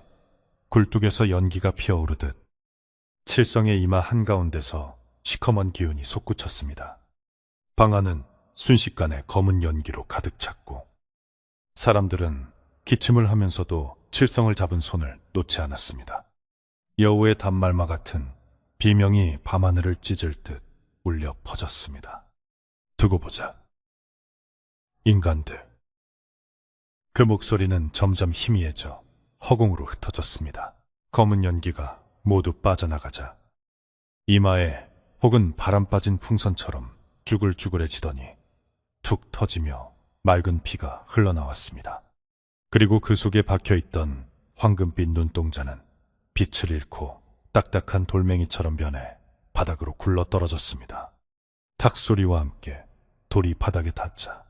S1: 굴뚝에서 연기가 피어오르듯 칠성의 이마 한가운데서 시커먼 기운이 솟구쳤습니다. 방 안은 순식간에 검은 연기로 가득 찼고 사람들은 기침을 하면서도 칠성을 잡은 손을 놓지 않았습니다. 여우의 단말마 같은 비명이 밤하늘을 찢을 듯 울려 퍼졌습니다. 두고 보자. 인간들. 그 목소리는 점점 희미해져 허공으로 흩어졌습니다. 검은 연기가 모두 빠져나가자 이마에 혹은 바람 빠진 풍선처럼 쭈글쭈글해지더니 툭 터지며 맑은 피가 흘러나왔습니다. 그리고 그 속에 박혀있던 황금빛 눈동자는 빛을 잃고 딱딱한 돌멩이처럼 변해 바닥으로 굴러 떨어졌습니다. 탁 소리와 함께 돌이 바닥에 닿자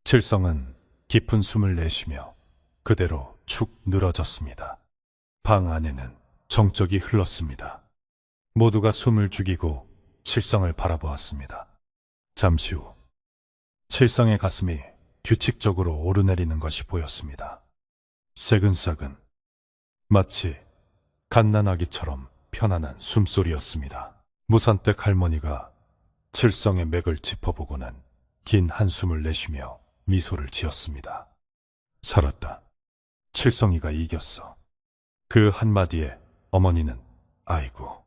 S1: 칠성은 깊은 숨을 내쉬며 그대로 축 늘어졌습니다. 방 안에는 정적이 흘렀습니다. 모두가 숨을 죽이고 칠성을 바라보았습니다. 잠시 후 칠성의 가슴이 규칙적으로 오르내리는 것이 보였습니다. 새근싸근 마치 갓난아기처럼 편안한 숨소리였습니다. 무산댁 할머니가 칠성의 맥을 짚어보고는 긴 한숨을 내쉬며 미소를 지었습니다. 살았다. 칠성이가 이겼어. 그 한마디에 어머니는 아이고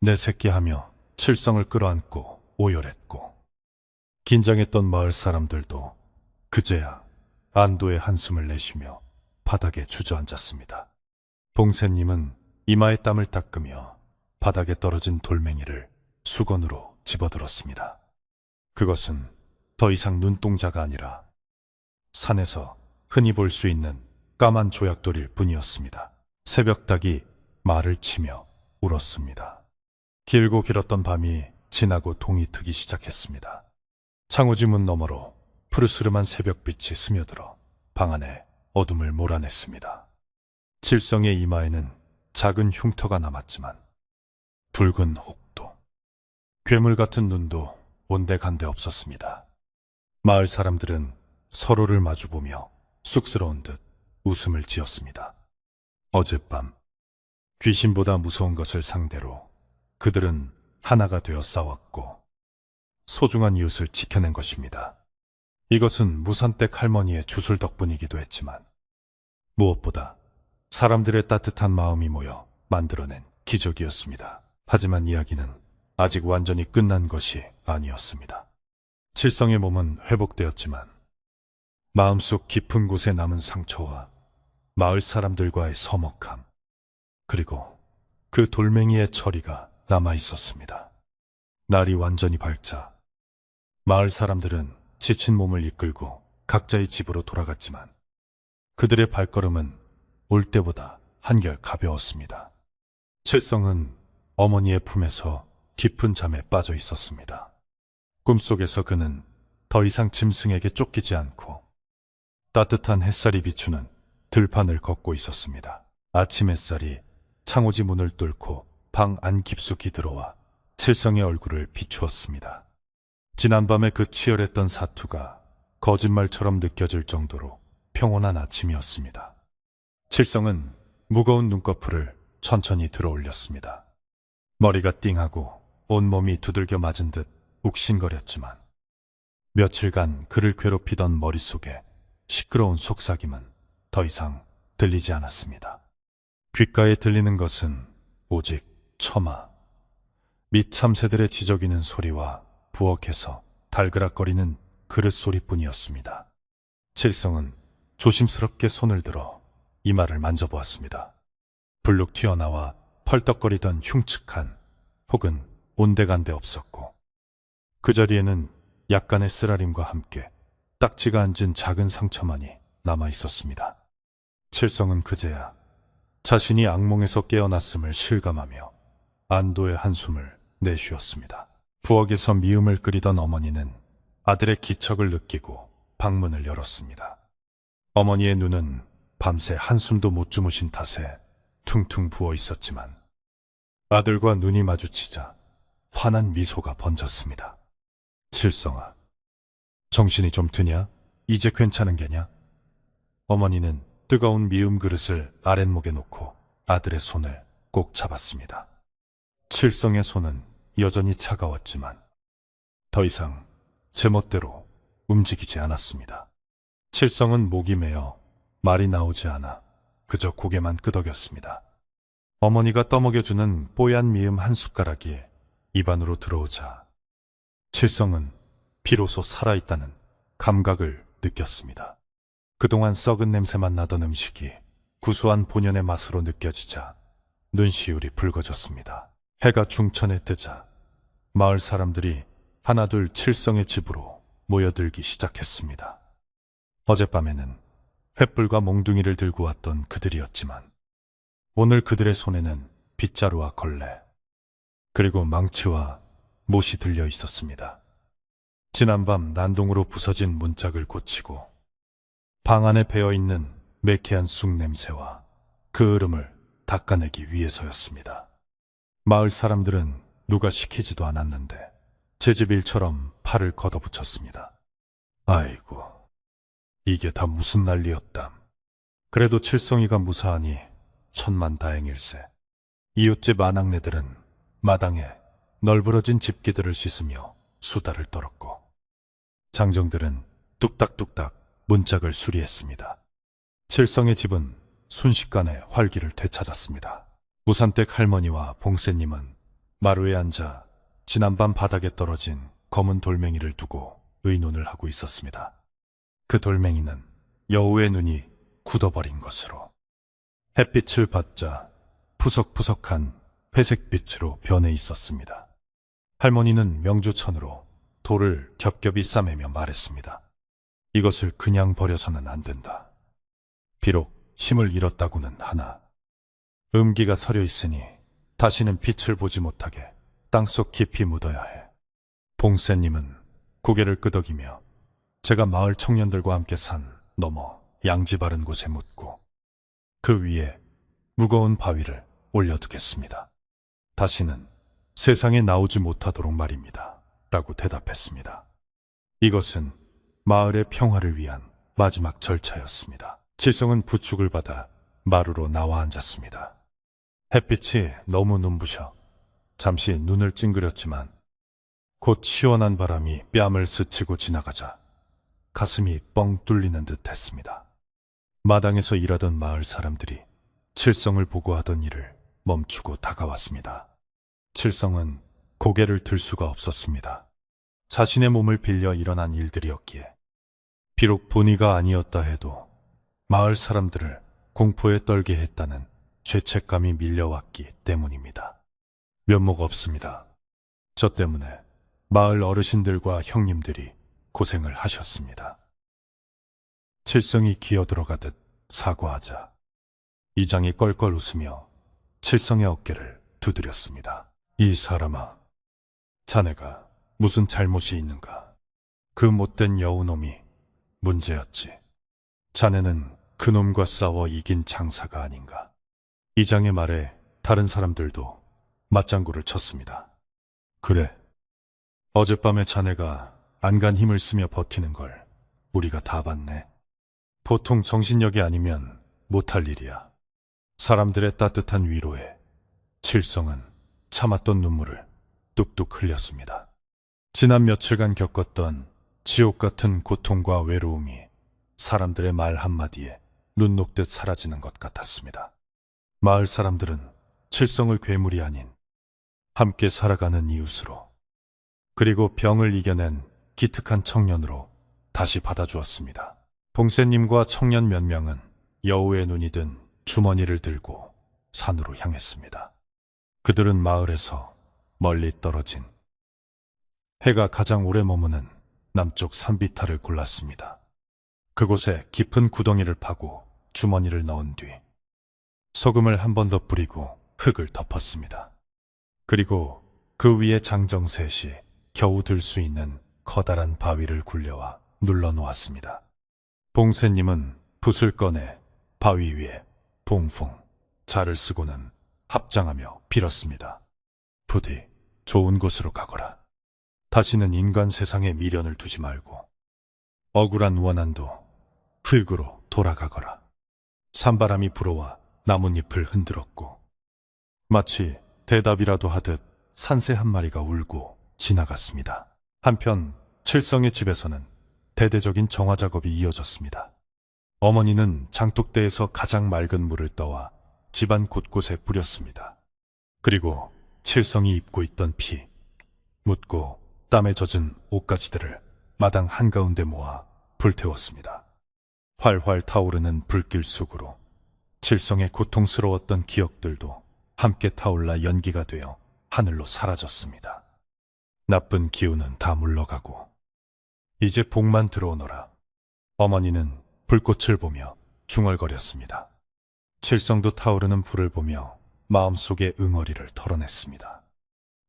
S1: 내 새끼 하며 칠성을 끌어안고 오열했고 긴장했던 마을 사람들도 그제야 안도의 한숨을 내쉬며 바닥에 주저앉았습니다. 봉새님은 이마에 땀을 닦으며 바닥에 떨어진 돌멩이를 수건으로 집어들었습니다. 그것은 더 이상 눈동자가 아니라 산에서 흔히 볼 수 있는 까만 조약돌일 뿐이었습니다. 새벽닭이 말을 치며 울었습니다. 길고 길었던 밤이 지나고 동이 트기 시작했습니다. 창호지 문 너머로 푸르스름한 새벽빛이 스며들어 방 안에 어둠을 몰아냈습니다. 칠성의 이마에는 작은 흉터가 남았지만 붉은 혹도, 괴물 같은 눈도 온데간데 없었습니다. 마을 사람들은 서로를 마주보며 쑥스러운 듯 웃음을 지었습니다. 어젯밤 귀신보다 무서운 것을 상대로 그들은 하나가 되어 싸웠고 소중한 이웃을 지켜낸 것입니다. 이것은 무산댁 할머니의 주술 덕분이기도 했지만 무엇보다 사람들의 따뜻한 마음이 모여 만들어낸 기적이었습니다. 하지만 이야기는 아직 완전히 끝난 것이 아니었습니다. 칠성의 몸은 회복되었지만 마음속 깊은 곳에 남은 상처와 마을 사람들과의 서먹함, 그리고 그 돌멩이의 처리가 남아 있었습니다. 날이 완전히 밝자 마을 사람들은 지친 몸을 이끌고 각자의 집으로 돌아갔지만 그들의 발걸음은 올 때보다 한결 가벼웠습니다. 칠성은 어머니의 품에서 깊은 잠에 빠져 있었습니다. 꿈속에서 그는 더 이상 짐승에게 쫓기지 않고 따뜻한 햇살이 비추는 들판을 걷고 있었습니다. 아침 햇살이 창호지 문을 뚫고 방 안 깊숙이 들어와 칠성의 얼굴을 비추었습니다. 지난밤의 그 치열했던 사투가 거짓말처럼 느껴질 정도로 평온한 아침이었습니다. 칠성은 무거운 눈꺼풀을 천천히 들어 올렸습니다. 머리가 띵하고 온몸이 두들겨 맞은 듯 욱신거렸지만 며칠간 그를 괴롭히던 머릿속에 시끄러운 속삭임은 더 이상 들리지 않았습니다. 귓가에 들리는 것은 오직 처마, 및 참새들의 지저귀는 소리와 부엌에서 달그락거리는 그릇 소리뿐이었습니다. 칠성은 조심스럽게 손을 들어 이마를 만져보았습니다. 불룩 튀어나와 펄떡거리던 흉측한 혹은 온데간데 없었고 그 자리에는 약간의 쓰라림과 함께 딱지가 앉은 작은 상처만이 남아 있었습니다. 칠성은 그제야 자신이 악몽에서 깨어났음을 실감하며 안도의 한숨을 내쉬었습니다. 부엌에서 미음을 끓이던 어머니는 아들의 기척을 느끼고 방문을 열었습니다. 어머니의 눈은 밤새 한숨도 못 주무신 탓에 퉁퉁 부어 있었지만 아들과 눈이 마주치자 환한 미소가 번졌습니다. 칠성아, 정신이 좀 드냐? 이제 괜찮은 게냐? 어머니는 뜨거운 미음 그릇을 아랫목에 놓고 아들의 손을 꼭 잡았습니다. 칠성의 손은 여전히 차가웠지만 더 이상 제멋대로 움직이지 않았습니다. 칠성은 목이 메어 말이 나오지 않아 그저 고개만 끄덕였습니다. 어머니가 떠먹여주는 뽀얀 미음 한 숟가락이 입안으로 들어오자 칠성은 비로소 살아있다는 감각을 느꼈습니다. 그동안 썩은 냄새만 나던 음식이 구수한 본연의 맛으로 느껴지자 눈시울이 붉어졌습니다. 해가 중천에 뜨자 마을 사람들이 하나둘 칠성의 집으로 모여들기 시작했습니다. 어젯밤에는 횃불과 몽둥이를 들고 왔던 그들이었지만 오늘 그들의 손에는 빗자루와 걸레 그리고 망치와 못이 들려 있었습니다. 지난밤 난동으로 부서진 문짝을 고치고 방 안에 배어있는 매캐한 쑥 냄새와 그 으름을 닦아내기 위해서였습니다. 마을 사람들은 누가 시키지도 않았는데 제 집 일처럼 팔을 걷어붙였습니다. 아이고, 이게 다 무슨 난리였담. 그래도 칠성이가 무사하니 천만다행일세. 이웃집 아낙네들은 마당에 널브러진 집기들을 씻으며 수다를 떨었고 장정들은 뚝딱뚝딱 문짝을 수리했습니다. 칠성의 집은 순식간에 활기를 되찾았습니다. 무산댁 할머니와 봉세님은 마루에 앉아 지난밤 바닥에 떨어진 검은 돌멩이를 두고 의논을 하고 있었습니다. 그 돌멩이는 여우의 눈이 굳어버린 것으로 햇빛을 받자 푸석푸석한 회색빛으로 변해 있었습니다. 할머니는 명주천으로 돌을 겹겹이 싸매며 말했습니다. 이것을 그냥 버려서는 안 된다. 비록 힘을 잃었다고는 하나 음기가 서려 있으니 다시는 빛을 보지 못하게 땅속 깊이 묻어야 해. 봉세님은 고개를 끄덕이며 제가 마을 청년들과 함께 산 너머 양지 바른 곳에 묻고 그 위에 무거운 바위를 올려두겠습니다. 다시는 세상에 나오지 못하도록 말입니다. 라고 대답했습니다. 이것은 마을의 평화를 위한 마지막 절차였습니다. 칠성은 부축을 받아 마루로 나와 앉았습니다. 햇빛이 너무 눈부셔 잠시 눈을 찡그렸지만 곧 시원한 바람이 뺨을 스치고 지나가자 가슴이 뻥 뚫리는 듯 했습니다. 마당에서 일하던 마을 사람들이 칠성을 보고 하던 일을 멈추고 다가왔습니다. 칠성은 고개를 들 수가 없었습니다. 자신의 몸을 빌려 일어난 일들이었기에 비록 본의가 아니었다 해도 마을 사람들을 공포에 떨게 했다는 죄책감이 밀려왔기 때문입니다. 면목 없습니다. 저 때문에 마을 어르신들과 형님들이 고생을 하셨습니다. 칠성이 기어들어가듯 사과하자 이장이 껄껄 웃으며 칠성의 어깨를 두드렸습니다. 이 사람아, 자네가 무슨 잘못이 있는가? 그 못된 여우놈이 문제였지. 자네는 그놈과 싸워 이긴 장사가 아닌가. 이장의 말에 다른 사람들도 맞장구를 쳤습니다. 그래, 어젯밤에 자네가 안간 힘을 쓰며 버티는 걸 우리가 다 봤네. 보통 정신력이 아니면 못할 일이야. 사람들의 따뜻한 위로에 칠성은 참았던 눈물을 뚝뚝 흘렸습니다. 지난 며칠간 겪었던 지옥 같은 고통과 외로움이 사람들의 말 한마디에 눈 녹듯 사라지는 것 같았습니다. 마을 사람들은 칠성을 괴물이 아닌 함께 살아가는 이웃으로 그리고 병을 이겨낸 기특한 청년으로 다시 받아주었습니다. 봉세님과 청년 몇 명은 여우의 눈이 든 주머니를 들고 산으로 향했습니다. 그들은 마을에서 멀리 떨어진 해가 가장 오래 머무는 남쪽 산비탈을 골랐습니다. 그곳에 깊은 구덩이를 파고 주머니를 넣은 뒤 소금을 한 번 더 뿌리고 흙을 덮었습니다. 그리고 그 위에 장정셋이 겨우 들 수 있는 커다란 바위를 굴려와 눌러 놓았습니다. 봉세님은 붓을 꺼내 바위 위에 봉봉 자를 쓰고는 합장하며 빌었습니다. 부디 좋은 곳으로 가거라. 다시는 인간 세상에 미련을 두지 말고 억울한 원한도 흙으로 돌아가거라. 산바람이 불어와 나뭇잎을 흔들었고 마치 대답이라도 하듯 산새 한 마리가 울고 지나갔습니다. 한편 칠성의 집에서는 대대적인 정화 작업이 이어졌습니다. 어머니는 장독대에서 가장 맑은 물을 떠와 집안 곳곳에 뿌렸습니다. 그리고 칠성이 입고 있던 피, 묻고 땀에 젖은 옷가지들을 마당 한가운데 모아 불태웠습니다. 활활 타오르는 불길 속으로 칠성의 고통스러웠던 기억들도 함께 타올라 연기가 되어 하늘로 사라졌습니다. 나쁜 기운은 다 물러가고 이제 복만 들어오너라. 어머니는 불꽃을 보며 중얼거렸습니다. 칠성도 타오르는 불을 보며 마음속의 응어리를 털어냈습니다.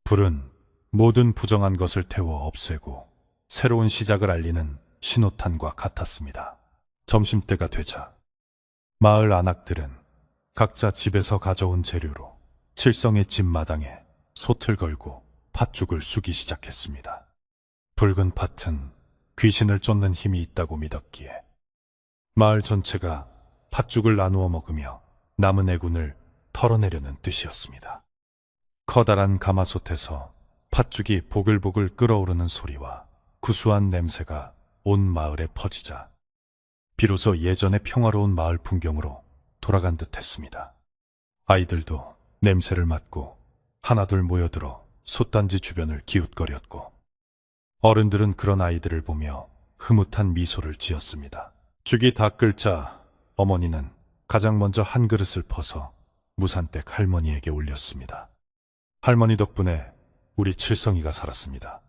S1: 불은 모든 부정한 것을 태워 없애고 새로운 시작을 알리는 신호탄과 같았습니다. 점심때가 되자 마을 안악들은 각자 집에서 가져온 재료로 칠성의 집 마당에 솥을 걸고 팥죽을 쑤기 시작했습니다. 붉은 팥은 귀신을 쫓는 힘이 있다고 믿었기에 마을 전체가 팥죽을 나누어 먹으며 남은 애군을 털어내려는 뜻이었습니다. 커다란 가마솥에서 팥죽이 보글보글 끓어오르는 소리와 구수한 냄새가 온 마을에 퍼지자 비로소 예전의 평화로운 마을 풍경으로 돌아간 듯 했습니다. 아이들도 냄새를 맡고 하나둘 모여들어 솥단지 주변을 기웃거렸고 어른들은 그런 아이들을 보며 흐뭇한 미소를 지었습니다. 죽이 다 끓자 어머니는 가장 먼저 한 그릇을 퍼서 무산댁 할머니에게 올렸습니다. 할머니 덕분에 우리 칠성이가 살았습니다.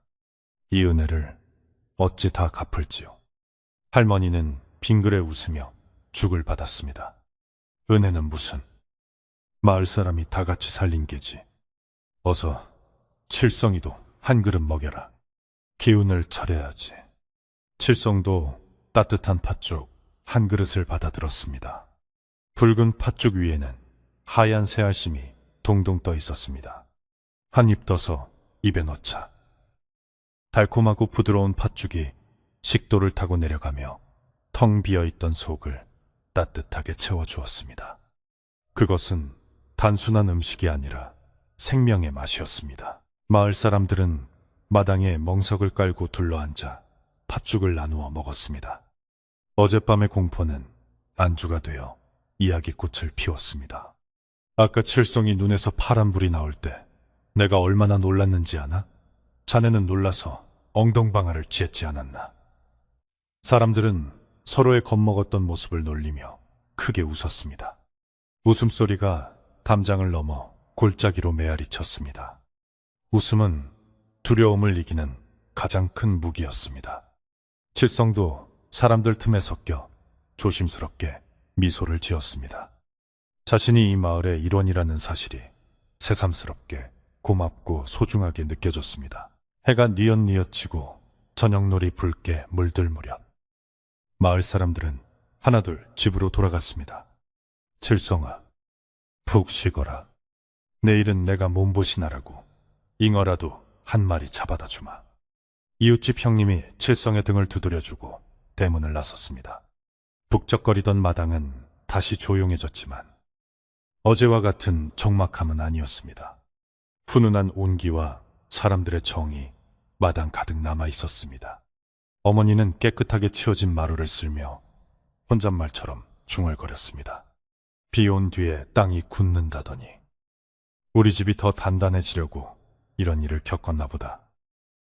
S1: 이 은혜를 어찌 다 갚을지요. 할머니는 빙그레 웃으며 죽을 받았습니다. 은혜는 무슨, 마을 사람이 다 같이 살린 게지. 어서 칠성이도 한 그릇 먹여라. 기운을 차려야지. 칠성도 따뜻한 팥죽 한 그릇을 받아들었습니다. 붉은 팥죽 위에는 하얀 새알심이 동동 떠 있었습니다. 한 입 떠서 입에 넣자 달콤하고 부드러운 팥죽이 식도를 타고 내려가며 텅 비어있던 속을 따뜻하게 채워주었습니다. 그것은 단순한 음식이 아니라 생명의 맛이었습니다. 마을 사람들은 마당에 멍석을 깔고 둘러앉아 팥죽을 나누어 먹었습니다. 어젯밤의 공포는 안주가 되어 이야기꽃을 피웠습니다. 아까 칠성이 눈에서 파란불이 나올 때 내가 얼마나 놀랐는지 아나? 자네는 놀라서 엉덩방아를 쥐었지 않았나? 사람들은 서로의 겁먹었던 모습을 놀리며 크게 웃었습니다. 웃음소리가 담장을 넘어 골짜기로 메아리쳤습니다. 웃음은 두려움을 이기는 가장 큰 무기였습니다. 칠성도 사람들 틈에 섞여 조심스럽게 미소를 지었습니다. 자신이 이 마을의 일원이라는 사실이 새삼스럽게 고맙고 소중하게 느껴졌습니다. 해가 뉘엿뉘엿치고 저녁놀이 붉게 물들 무렵 마을 사람들은 하나둘 집으로 돌아갔습니다. 칠성아, 푹 쉬거라. 내일은 내가 몸보신하라고 잉어라도 한 마리 잡아다 주마. 이웃집 형님이 칠성의 등을 두드려주고 대문을 나섰습니다. 북적거리던 마당은 다시 조용해졌지만 어제와 같은 적막함은 아니었습니다. 훈훈한 온기와 사람들의 정이 마당 가득 남아 있었습니다. 어머니는 깨끗하게 치워진 마루를 쓸며 혼잣말처럼 중얼거렸습니다. 비 온 뒤에 땅이 굳는다더니 우리 집이 더 단단해지려고 이런 일을 겪었나 보다.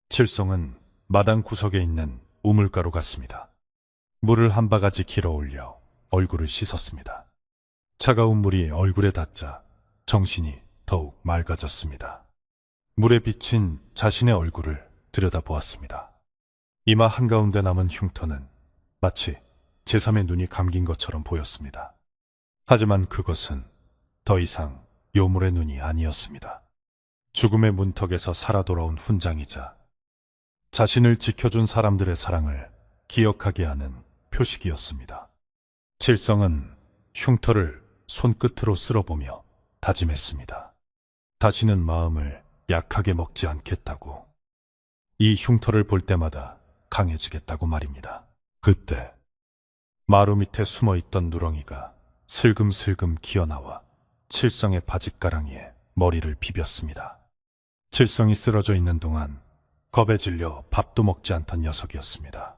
S1: 칠성은 마당 구석에 있는 우물가로 갔습니다. 물을 한 바가지 길어 올려 얼굴을 씻었습니다. 차가운 물이 얼굴에 닿자 정신이 더욱 맑아졌습니다. 물에 비친 자신의 얼굴을 들여다보았습니다. 이마 한가운데 남은 흉터는 마치 제3의 눈이 감긴 것처럼 보였습니다. 하지만 그것은 더 이상 요물의 눈이 아니었습니다. 죽음의 문턱에서 살아 돌아온 훈장이자 자신을 지켜준 사람들의 사랑을 기억하게 하는 표식이었습니다. 칠성은 흉터를 손끝으로 쓸어보며 다짐했습니다. 다시는 마음을 약하게 먹지 않겠다고. 이 흉터를 볼 때마다 강해지겠다고 말입니다. 그때 마루 밑에 숨어있던 누렁이가 슬금슬금 기어나와 칠성의 바짓가랑이에 머리를 비볐습니다. 칠성이 쓰러져 있는 동안 겁에 질려 밥도 먹지 않던 녀석이었습니다.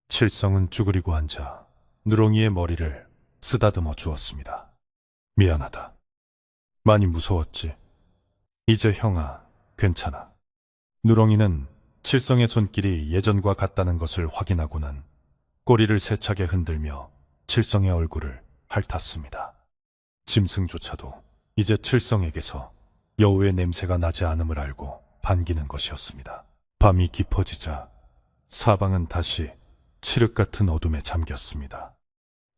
S1: 칠성은 쭈그리고 앉아 누렁이의 머리를 쓰다듬어 주었습니다. 미안하다. 많이 무서웠지? 이제 형아, 괜찮아. 누렁이는 칠성의 손길이 예전과 같다는 것을 확인하고는 꼬리를 세차게 흔들며 칠성의 얼굴을 핥았습니다. 짐승조차도 이제 칠성에게서 여우의 냄새가 나지 않음을 알고 반기는 것이었습니다. 밤이 깊어지자 사방은 다시 칠흑 같은 어둠에 잠겼습니다.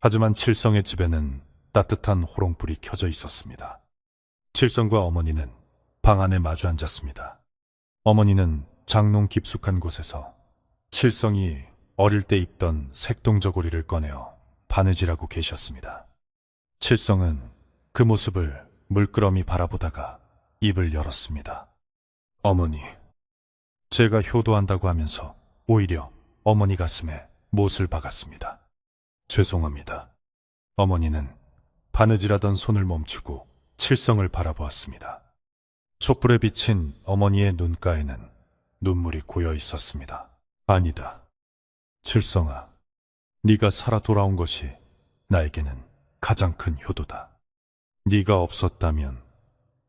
S1: 하지만 칠성의 집에는 따뜻한 호롱불이 켜져 있었습니다. 칠성과 어머니는 방 안에 마주 앉았습니다. 어머니는 장롱 깊숙한 곳에서 칠성이 어릴 때 입던 색동저고리를 꺼내어 바느질하고 계셨습니다. 칠성은 그 모습을 물끄러미 바라보다가 입을 열었습니다. 어머니, 제가 효도한다고 하면서 오히려 어머니 가슴에 못을 박았습니다. 죄송합니다. 어머니는 바느질하던 손을 멈추고 칠성을 바라보았습니다. 촛불에 비친 어머니의 눈가에는 눈물이 고여 있었습니다. 아니다. 칠성아, 네가 살아 돌아온 것이 나에게는 가장 큰 효도다. 네가 없었다면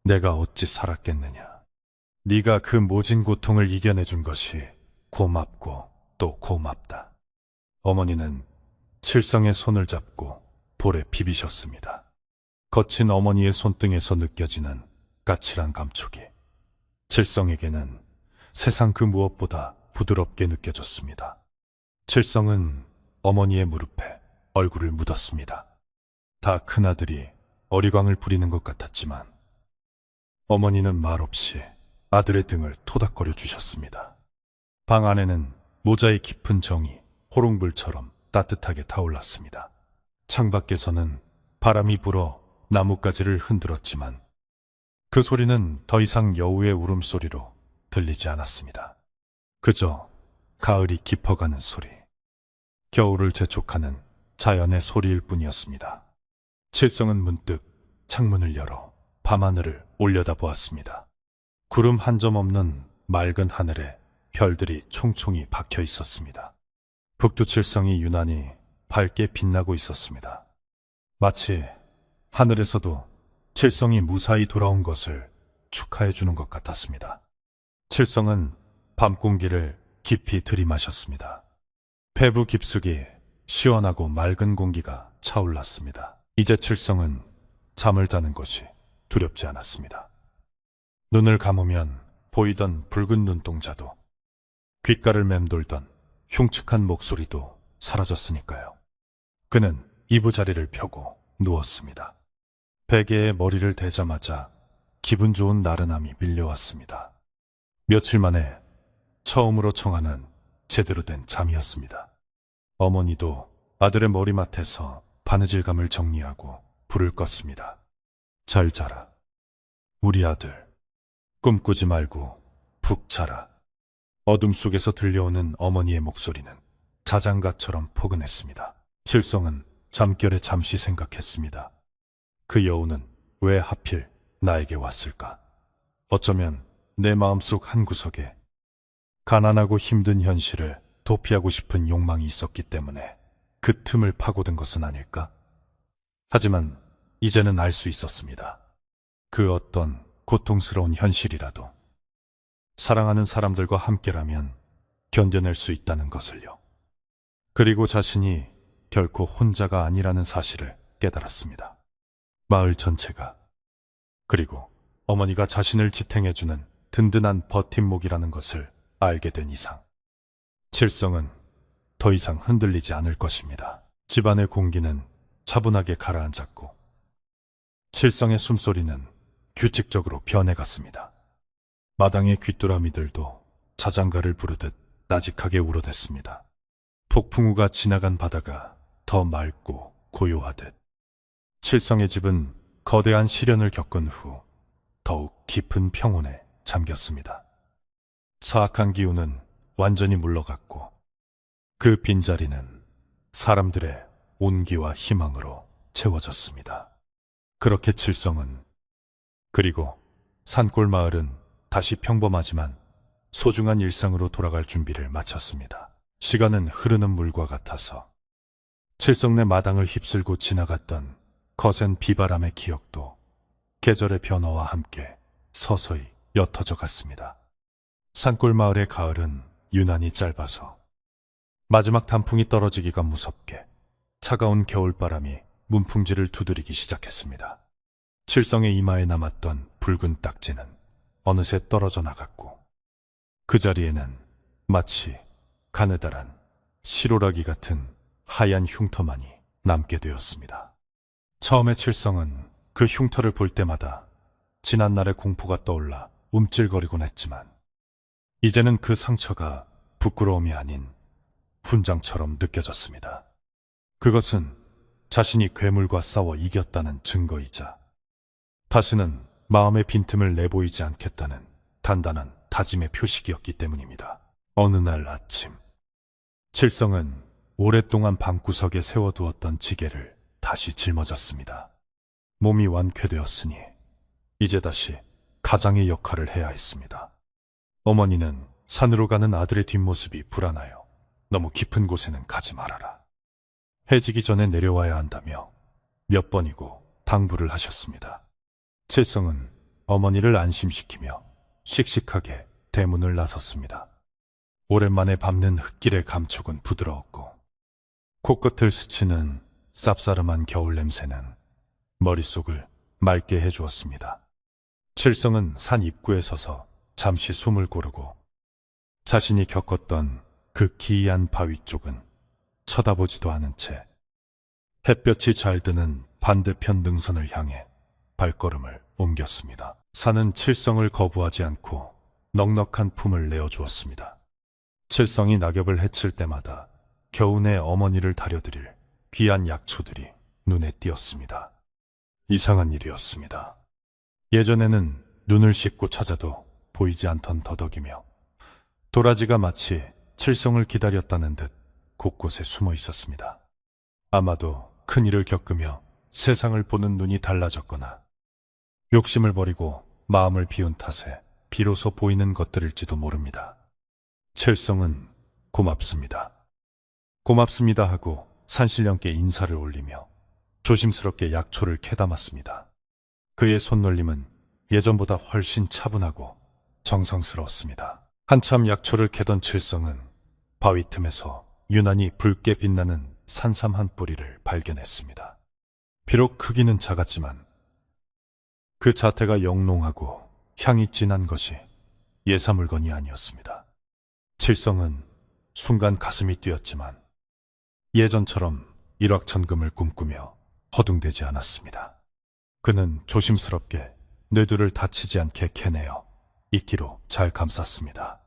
S1: 내가 어찌 살았겠느냐. 네가 그 모진 고통을 이겨내준 것이 고맙고 또 고맙다. 어머니는 칠성의 손을 잡고 볼에 비비셨습니다. 거친 어머니의 손등에서 느껴지는 까칠한 감촉이 칠성에게는 세상 그 무엇보다 부드럽게 느껴졌습니다. 칠성은 어머니의 무릎에 얼굴을 묻었습니다. 다 큰아들이 어리광을 부리는 것 같았지만 어머니는 말없이 아들의 등을 토닥거려 주셨습니다. 방 안에는 모자의 깊은 정이 호롱불처럼 따뜻하게 타올랐습니다. 창밖에서는 바람이 불어 나뭇가지를 흔들었지만 그 소리는 더 이상 여우의 울음소리로 들리지 않았습니다. 그저 가을이 깊어가는 소리, 겨울을 재촉하는 자연의 소리일 뿐이었습니다. 칠성은 문득 창문을 열어 밤하늘을 올려다보았습니다. 구름 한 점 없는 맑은 하늘에 별들이 총총히 박혀 있었습니다. 북두칠성이 유난히 밝게 빛나고 있었습니다. 마치 하늘에서도 칠성이 무사히 돌아온 것을 축하해 주는 것 같았습니다. 칠성은 밤 공기를 깊이 들이마셨습니다. 폐부 깊숙이 시원하고 맑은 공기가 차올랐습니다. 이제 칠성은 잠을 자는 것이 두렵지 않았습니다. 눈을 감으면 보이던 붉은 눈동자도 귓가를 맴돌던 흉측한 목소리도 사라졌으니까요. 그는 이부자리를 펴고 누웠습니다. 베개에 머리를 대자마자 기분 좋은 나른함이 밀려왔습니다. 며칠 만에 처음으로 청하는 제대로 된 잠이었습니다. 어머니도 아들의 머리맡에서 바느질감을 정리하고 불을 껐습니다. 잘 자라. 우리 아들. 꿈꾸지 말고 푹 자라. 어둠 속에서 들려오는 어머니의 목소리는 자장가처럼 포근했습니다. 칠성은 잠결에 잠시 생각했습니다. 그 여우는 왜 하필 나에게 왔을까? 어쩌면 내 마음속 한구석에 가난하고 힘든 현실을 도피하고 싶은 욕망이 있었기 때문에 그 틈을 파고든 것은 아닐까? 하지만 이제는 알 수 있었습니다. 그 어떤 고통스러운 현실이라도 사랑하는 사람들과 함께라면 견뎌낼 수 있다는 것을요. 그리고 자신이 결코 혼자가 아니라는 사실을 깨달았습니다. 마을 전체가, 그리고 어머니가 자신을 지탱해주는 든든한 버팀목이라는 것을 알게 된 이상 칠성은 더 이상 흔들리지 않을 것입니다. 집안의 공기는 차분하게 가라앉았고 칠성의 숨소리는 규칙적으로 변해갔습니다. 마당의 귀뚜라미들도 자장가를 부르듯 나직하게 울어댔습니다. 폭풍우가 지나간 바다가 더 맑고 고요하듯 칠성의 집은 거대한 시련을 겪은 후 더욱 깊은 평온에 잠겼습니다. 사악한 기운은 완전히 물러갔고 그 빈자리는 사람들의 온기와 희망으로 채워졌습니다. 그렇게 칠성은, 그리고 산골 마을은 다시 평범하지만 소중한 일상으로 돌아갈 준비를 마쳤습니다. 시간은 흐르는 물과 같아서 칠성내 마당을 휩쓸고 지나갔던 거센 비바람의 기억도 계절의 변화와 함께 서서히 옅어져 갔습니다. 산골 마을의 가을은 유난히 짧아서 마지막 단풍이 떨어지기가 무섭게 차가운 겨울바람이 문풍지를 두드리기 시작했습니다. 칠성의 이마에 남았던 붉은 딱지는 어느새 떨어져 나갔고 그 자리에는 마치 가느다란 시로라기 같은 하얀 흉터만이 남게 되었습니다. 처음에 칠성은 그 흉터를 볼 때마다 지난날의 공포가 떠올라 움찔거리곤 했지만 이제는 그 상처가 부끄러움이 아닌 훈장처럼 느껴졌습니다. 그것은 자신이 괴물과 싸워 이겼다는 증거이자 다시는 마음의 빈틈을 내보이지 않겠다는 단단한 다짐의 표식이었기 때문입니다. 어느 날 아침, 칠성은 오랫동안 방구석에 세워두었던 지게를 다시 짊어졌습니다. 몸이 완쾌되었으니 이제 다시 가장의 역할을 해야 했습니다. 어머니는 산으로 가는 아들의 뒷모습이 불안하여 너무 깊은 곳에는 가지 말아라. 해지기 전에 내려와야 한다며 몇 번이고 당부를 하셨습니다. 칠성은 어머니를 안심시키며 씩씩하게 대문을 나섰습니다. 오랜만에 밟는 흙길의 감촉은 부드러웠고 코끝을 스치는 쌉싸름한 겨울 냄새는 머릿속을 맑게 해주었습니다. 칠성은 산 입구에 서서 잠시 숨을 고르고 자신이 겪었던 그 기이한 바위 쪽은 쳐다보지도 않은 채 햇볕이 잘 드는 반대편 능선을 향해 발걸음을 옮겼습니다. 산은 칠성을 거부하지 않고 넉넉한 품을 내어주었습니다. 칠성이 낙엽을 헤칠 때마다 겨우내 어머니를 다려드릴 귀한 약초들이 눈에 띄었습니다. 이상한 일이었습니다. 예전에는 눈을 씻고 찾아도 보이지 않던 더덕이며 도라지가 마치 칠성을 기다렸다는 듯 곳곳에 숨어 있었습니다. 아마도 큰 일을 겪으며 세상을 보는 눈이 달라졌거나 욕심을 버리고 마음을 비운 탓에 비로소 보이는 것들일지도 모릅니다. 칠성은 고맙습니다. 고맙습니다 하고 산신령께 인사를 올리며 조심스럽게 약초를 캐담았습니다. 그의 손놀림은 예전보다 훨씬 차분하고 정성스러웠습니다. 한참 약초를 캐던 칠성은 바위 틈에서 유난히 붉게 빛나는 산삼 한 뿌리를 발견했습니다. 비록 크기는 작았지만 그 자태가 영롱하고 향이 진한 것이 예사 물건이 아니었습니다. 칠성은 순간 가슴이 뛰었지만 예전처럼 일확천금을 꿈꾸며 허둥대지 않았습니다. 그는 조심스럽게 뇌두를 다치지 않게 캐내어 이끼로 잘 감쌌습니다.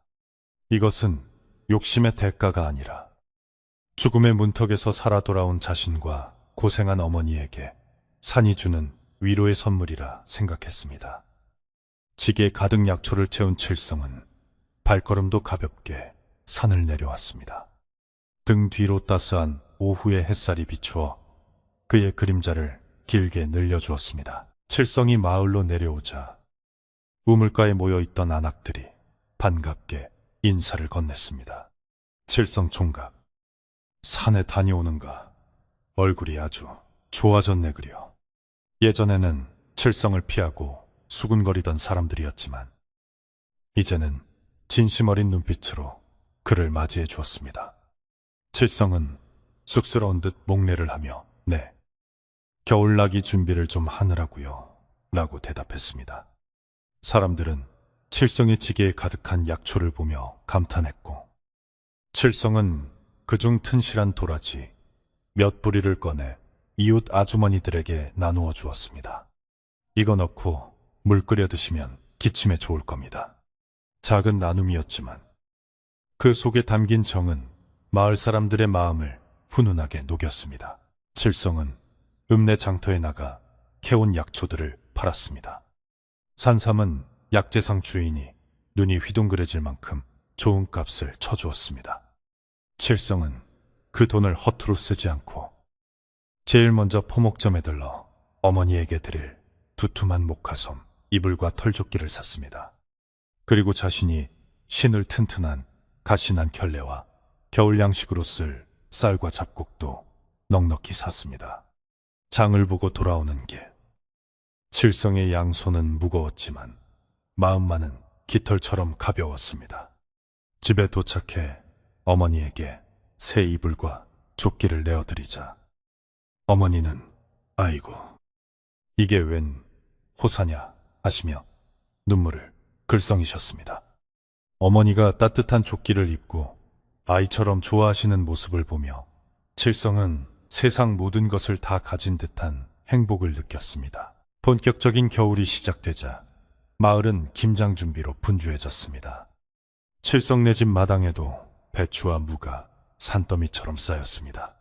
S1: 이것은 욕심의 대가가 아니라 죽음의 문턱에서 살아 돌아온 자신과 고생한 어머니에게 산이 주는 위로의 선물이라 생각했습니다. 지게에 가득 약초를 채운 칠성은 발걸음도 가볍게 산을 내려왔습니다. 등 뒤로 따스한 오후의 햇살이 비추어 그의 그림자를 길게 늘려주었습니다. 칠성이 마을로 내려오자 우물가에 모여있던 안악들이 반갑게 인사를 건넸습니다. 칠성 총각, 산에 다녀오는가? 얼굴이 아주 좋아졌네 그려. 예전에는 칠성을 피하고 수군거리던 사람들이었지만 이제는 진심 어린 눈빛으로 그를 맞이해 주었습니다. 칠성은 쑥스러운 듯 목례를 하며 네, 겨울나기 준비를 좀 하느라고요 라고 대답했습니다. 사람들은 칠성의 지게에 가득한 약초를 보며 감탄했고 칠성은 그중 튼실한 도라지 몇 뿌리를 꺼내 이웃 아주머니들에게 나누어 주었습니다. 이거 넣고 물 끓여 드시면 기침에 좋을 겁니다. 작은 나눔이었지만 그 속에 담긴 정은 마을 사람들의 마음을 훈훈하게 녹였습니다. 칠성은 읍내 장터에 나가 캐온 약초들을 팔았습니다. 산삼은 약재상 주인이 눈이 휘둥그레질 만큼 좋은 값을 쳐주었습니다. 칠성은 그 돈을 허투루 쓰지 않고 제일 먼저 포목점에 들러 어머니에게 드릴 두툼한 목화솜, 이불과 털조끼를 샀습니다. 그리고 자신이 신을 튼튼한 가시난 켤레와 겨울 양식으로 쓸 쌀과 잡곡도 넉넉히 샀습니다. 장을 보고 돌아오는 길, 칠성의 양손은 무거웠지만 마음만은 깃털처럼 가벼웠습니다. 집에 도착해 어머니에게 새 이불과 조끼를 내어드리자 어머니는 아이고 이게 웬 호사냐 하시며 눈물을 글썽이셨습니다. 어머니가 따뜻한 조끼를 입고 아이처럼 좋아하시는 모습을 보며 칠성은 세상 모든 것을 다 가진 듯한 행복을 느꼈습니다. 본격적인 겨울이 시작되자 마을은 김장 준비로 분주해졌습니다. 칠성네 집 마당에도 배추와 무가 산더미처럼 쌓였습니다.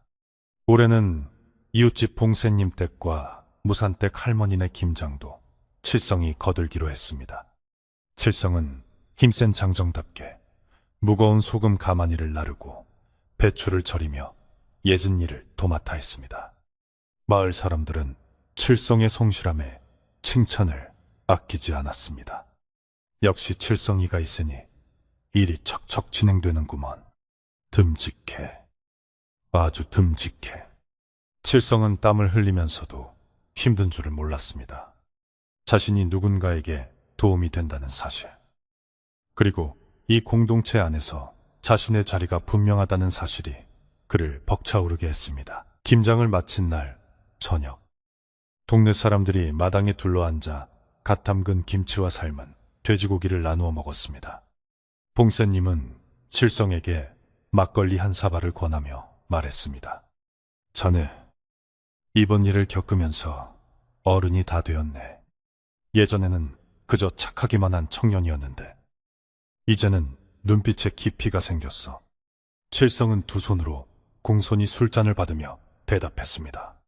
S1: 올해는 이웃집 봉새님 댁과 무산댁 할머니네 김장도 칠성이 거들기로 했습니다. 칠성은 힘센 장정답게 무거운 소금 가마니를 나르고 배추를 절이며 예진 일을 도맡아 했습니다. 마을 사람들은 칠성의 성실함에 칭찬을 아끼지 않았습니다. 역시 칠성이가 있으니 일이 척척 진행되는구먼. 듬직해. 아주 듬직해. 칠성은 땀을 흘리면서도 힘든 줄을 몰랐습니다. 자신이 누군가에게 도움이 된다는 사실. 그리고 이 공동체 안에서 자신의 자리가 분명하다는 사실이 그를 벅차오르게 했습니다. 김장을 마친 날 저녁, 동네 사람들이 마당에 둘러앉아 갓 담근 김치와 삶은 돼지고기를 나누어 먹었습니다. 봉새님은 칠성에게 막걸리 한 사발을 권하며 말했습니다. 자네, 이번 일을 겪으면서 어른이 다 되었네. 예전에는 그저 착하기만 한 청년이었는데 이제는 눈빛에 깊이가 생겼어. 칠성은 두 손으로 공손히 술잔을 받으며 대답했습니다.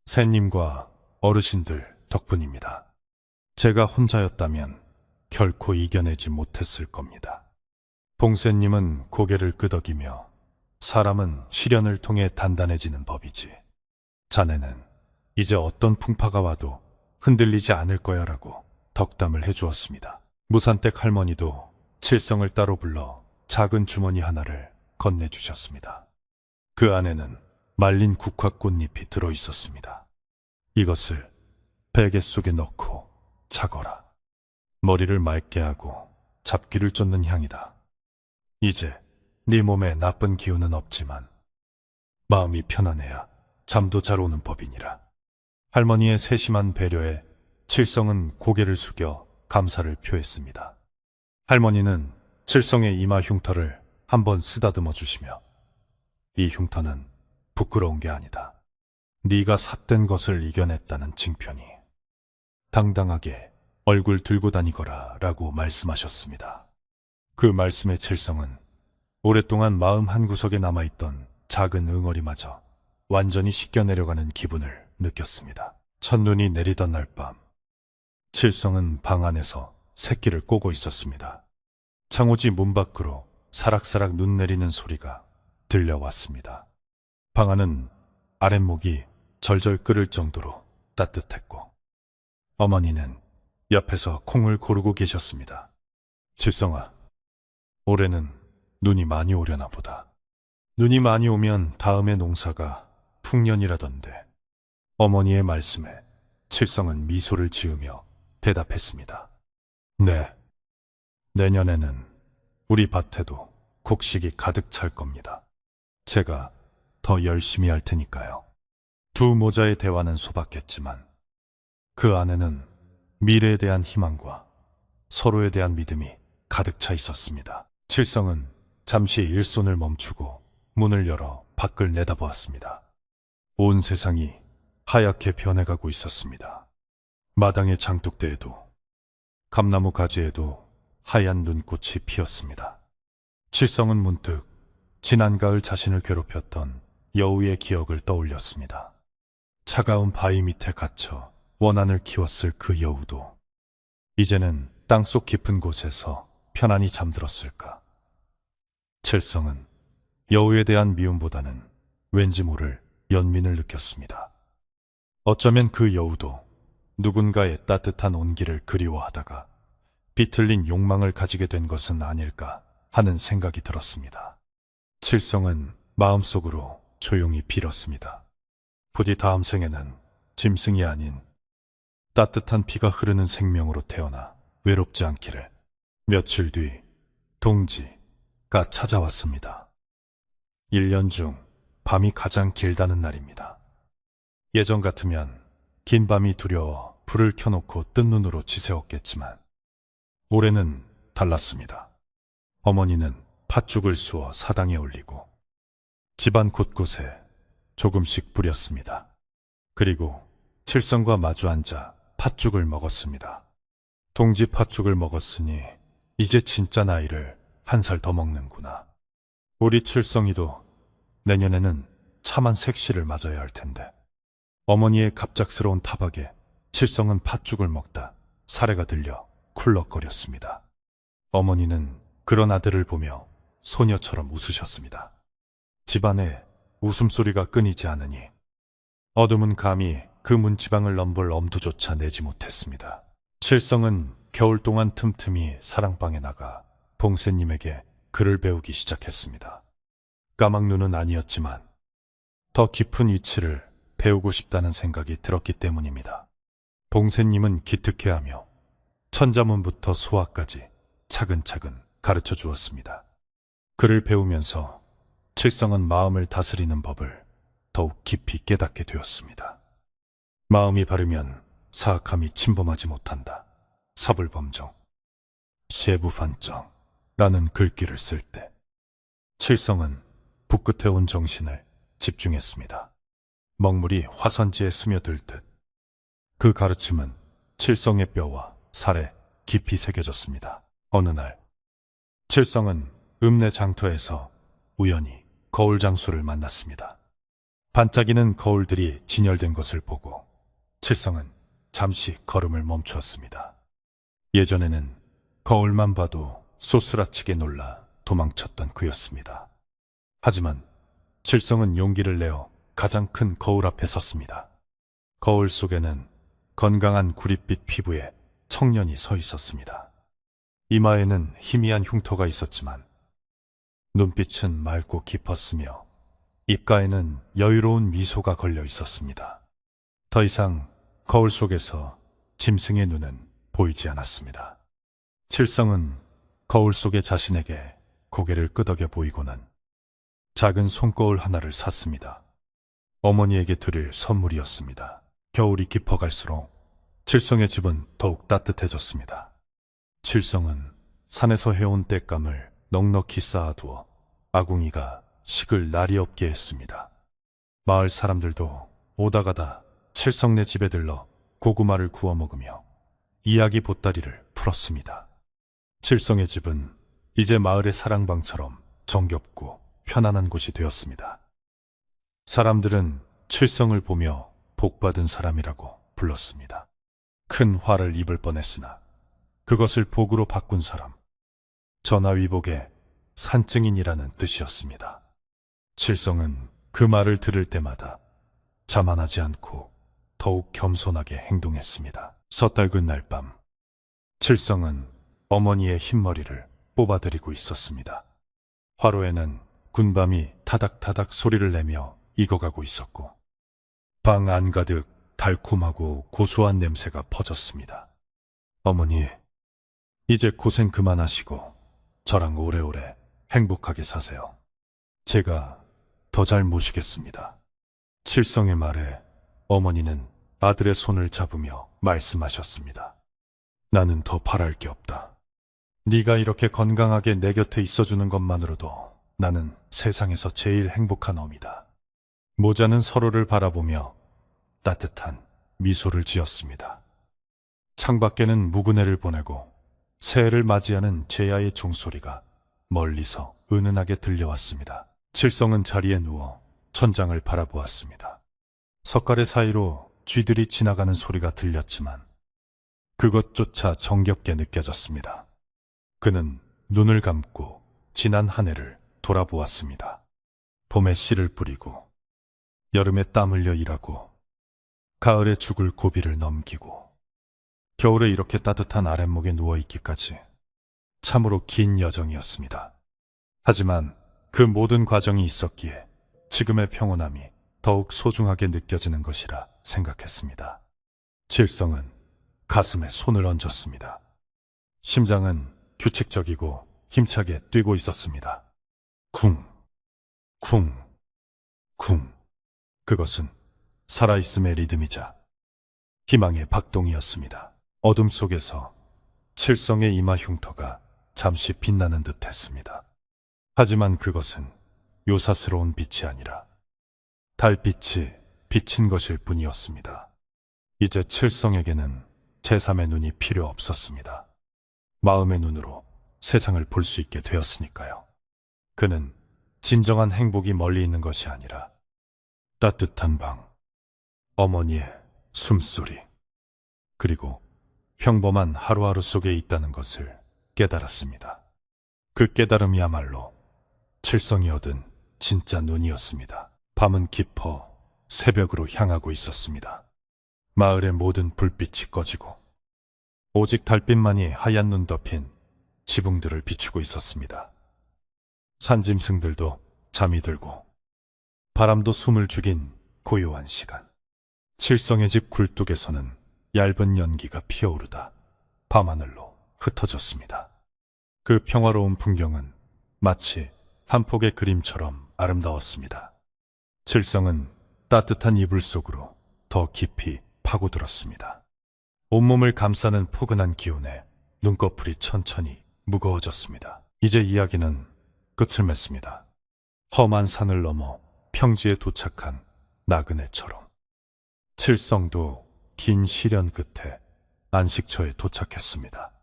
S1: 새님과 어르신들 덕분입니다. 제가 혼자였다면 결코 이겨내지 못했을 겁니다. 봉새님은 고개를 끄덕이며 사람은 시련을 통해 단단해지는 법이지. 자네는 이제 어떤 풍파가 와도 흔들리지 않을 거야라고 덕담을 해주었습니다. 무산댁 할머니도 칠성을 따로 불러 작은 주머니 하나를 건네주셨습니다. 그 안에는 말린 국화꽃잎이 들어있었습니다. 이것을 베개 속에 넣고 자거라. 머리를 맑게 하고 잡기를 쫓는 향이다. 이제 네 몸에 나쁜 기운은 없지만 마음이 편안해야 잠도 잘 오는 법이니라. 할머니의 세심한 배려에 칠성은 고개를 숙여 감사를 표했습니다. 할머니는 칠성의 이마 흉터를 한번 쓰다듬어 주시며 이 흉터는 부끄러운 게 아니다. 네가 삿된 것을 이겨냈다는 징표니 당당하게 얼굴 들고 다니거라 라고 말씀하셨습니다. 그 말씀에 칠성은 오랫동안 마음 한구석에 남아있던 작은 응어리마저 완전히 씻겨내려가는 기분을 느꼈습니다. 첫눈이 내리던 날 밤, 칠성은 방 안에서 새끼를 꼬고 있었습니다. 창호지 문 밖으로 사락사락 눈 내리는 소리가 들려왔습니다. 방 안은 아랫목이 절절 끓을 정도로 따뜻했고 어머니는 옆에서 콩을 고르고 계셨습니다. 칠성아, 올해는 눈이 많이 오려나 보다. 눈이 많이 오면 다음에 농사가 풍년이라던데. 어머니의 말씀에 칠성은 미소를 지으며 대답했습니다. 네, 내년에는 우리 밭에도 곡식이 가득 찰 겁니다. 제가 더 열심히 할 테니까요. 두 모자의 대화는 소박했지만 그 안에는 미래에 대한 희망과 서로에 대한 믿음이 가득 차 있었습니다. 칠성은 잠시 일손을 멈추고 문을 열어 밖을 내다보았습니다. 온 세상이 하얗게 변해가고 있었습니다. 마당의 장독대에도 감나무 가지에도 하얀 눈꽃이 피었습니다. 칠성은 문득 지난 가을 자신을 괴롭혔던 여우의 기억을 떠올렸습니다. 차가운 바위 밑에 갇혀 원한을 키웠을 그 여우도 이제는 땅속 깊은 곳에서 편안히 잠들었을까. 칠성은 여우에 대한 미움보다는 왠지 모를 연민을 느꼈습니다. 어쩌면 그 여우도 누군가의 따뜻한 온기를 그리워하다가 비틀린 욕망을 가지게 된 것은 아닐까 하는 생각이 들었습니다. 칠성은 마음속으로 조용히 빌었습니다. 부디 다음 생에는 짐승이 아닌 따뜻한 피가 흐르는 생명으로 태어나 외롭지 않기를. 며칠 뒤 동지가 찾아왔습니다. 1년 중 밤이 가장 길다는 날입니다. 예전 같으면 긴 밤이 두려워 불을 켜놓고 뜬 눈으로 지새웠겠지만 올해는 달랐습니다. 어머니는 팥죽을 쑤어 사당에 올리고 집안 곳곳에 조금씩 뿌렸습니다. 그리고 칠성과 마주 앉아 팥죽을 먹었습니다. 동지 팥죽을 먹었으니 이제 진짜 나이를 1살 더 먹는구나. 우리 칠성이도 내년에는 참한 색시를 맞아야 할 텐데. 어머니의 갑작스러운 타박에 칠성은 팥죽을 먹다 사례가 들려 쿨럭거렸습니다. 어머니는 그런 아들을 보며 소녀처럼 웃으셨습니다. 집안에 웃음소리가 끊이지 않으니 어둠은 감히 그 문지방을 넘볼 엄두조차 내지 못했습니다. 칠성은 겨울 동안 틈틈이 사랑방에 나가 봉새님에게 글을 배우기 시작했습니다. 까막눈은 아니었지만 더 깊은 이치를 배우고 싶다는 생각이 들었기 때문입니다. 봉새님은 기특해하며 천자문부터 소화까지 차근차근 가르쳐 주었습니다. 글을 배우면서 칠성은 마음을 다스리는 법을 더욱 깊이 깨닫게 되었습니다. 마음이 바르면 사악함이 침범하지 못한다. 사불범정, 세부판정라는 글귀를 쓸 때 칠성은 붓끝에 온 정신을 집중했습니다. 먹물이 화선지에 스며들듯 그 가르침은 칠성의 뼈와 살에 깊이 새겨졌습니다. 어느 날 칠성은 읍내 장터에서 우연히 거울 장수를 만났습니다. 반짝이는 거울들이 진열된 것을 보고 칠성은 잠시 걸음을 멈추었습니다. 예전에는 거울만 봐도 소스라치게 놀라 도망쳤던 그였습니다. 하지만 칠성은 용기를 내어 가장 큰 거울 앞에 섰습니다. 거울 속에는 건강한 구릿빛 피부에 청년이 서 있었습니다. 이마에는 희미한 흉터가 있었지만 눈빛은 맑고 깊었으며 입가에는 여유로운 미소가 걸려 있었습니다. 더 이상 거울 속에서 짐승의 눈은 보이지 않았습니다. 칠성은 거울 속의 자신에게 고개를 끄덕여 보이고는 작은 손거울 하나를 샀습니다. 어머니에게 드릴 선물이었습니다. 겨울이 깊어갈수록 칠성의 집은 더욱 따뜻해졌습니다. 칠성은 산에서 해온 땔감을 넉넉히 쌓아두어 아궁이가 식을 날이 없게 했습니다. 마을 사람들도 오다가다 칠성네 집에 들러 고구마를 구워 먹으며 이야기 보따리를 풀었습니다. 칠성의 집은 이제 마을의 사랑방처럼 정겹고 편안한 곳이 되었습니다. 사람들은 칠성을 보며 복받은 사람이라고 불렀습니다. 큰 화를 입을 뻔했으나 그것을 복으로 바꾼 사람, 전하위복의 산증인이라는 뜻이었습니다. 칠성은 그 말을 들을 때마다 자만하지 않고 더욱 겸손하게 행동했습니다. 섣달근 날 밤, 칠성은 어머니의 흰머리를 뽑아드리고 있었습니다. 화로에는 군밤이 타닥타닥 소리를 내며 익어가고 있었고 방 안가득 달콤하고 고소한 냄새가 퍼졌습니다. 어머니, 이제 고생 그만하시고 저랑 오래오래 행복하게 사세요. 제가 더 잘 모시겠습니다. 칠성의 말에 어머니는 아들의 손을 잡으며 말씀하셨습니다. 나는 더 바랄 게 없다. 네가 이렇게 건강하게 내 곁에 있어주는 것만으로도 나는 세상에서 제일 행복한 어미다. 모자는 서로를 바라보며 따뜻한 미소를 지었습니다. 창밖에는 묵은 해를 보내고 새해를 맞이하는 제야의 종소리가 멀리서 은은하게 들려왔습니다. 칠성은 자리에 누워 천장을 바라보았습니다. 석가래 사이로 쥐들이 지나가는 소리가 들렸지만 그것조차 정겹게 느껴졌습니다. 그는 눈을 감고 지난 한 해를 돌아보았습니다. 봄에 씨를 뿌리고 여름에 땀 흘려 일하고 가을에 죽을 고비를 넘기고 겨울에 이렇게 따뜻한 아랫목에 누워있기까지 참으로 긴 여정이었습니다. 하지만 그 모든 과정이 있었기에 지금의 평온함이 더욱 소중하게 느껴지는 것이라 생각했습니다. 칠성은 가슴에 손을 얹었습니다. 심장은 규칙적이고 힘차게 뛰고 있었습니다. 쿵, 쿵, 쿵. 그것은 살아있음의 리듬이자 희망의 박동이었습니다. 어둠 속에서 칠성의 이마 흉터가 잠시 빛나는 듯 했습니다. 하지만 그것은 요사스러운 빛이 아니라 달빛이 비친 것일 뿐이었습니다. 이제 칠성에게는 제3의 눈이 필요 없었습니다. 마음의 눈으로 세상을 볼 수 있게 되었으니까요. 그는 진정한 행복이 멀리 있는 것이 아니라 따뜻한 방, 어머니의 숨소리, 그리고 평범한 하루하루 속에 있다는 것을 깨달았습니다. 그 깨달음이야말로 칠성이 얻은 진짜 눈이었습니다. 밤은 깊어 새벽으로 향하고 있었습니다. 마을의 모든 불빛이 꺼지고 오직 달빛만이 하얀 눈 덮인 지붕들을 비추고 있었습니다. 산짐승들도 잠이 들고 바람도 숨을 죽인 고요한 시간. 칠성의 집 굴뚝에서는 얇은 연기가 피어오르다 밤하늘로 흩어졌습니다. 그 평화로운 풍경은 마치 한 폭의 그림처럼 아름다웠습니다. 칠성은 따뜻한 이불 속으로 더 깊이 파고들었습니다. 온몸을 감싸는 포근한 기운에 눈꺼풀이 천천히 무거워졌습니다. 이제 이야기는 끝을 맺습니다. 험한 산을 넘어 평지에 도착한 나그네처럼 칠성도 긴 시련 끝에 안식처에 도착했습니다.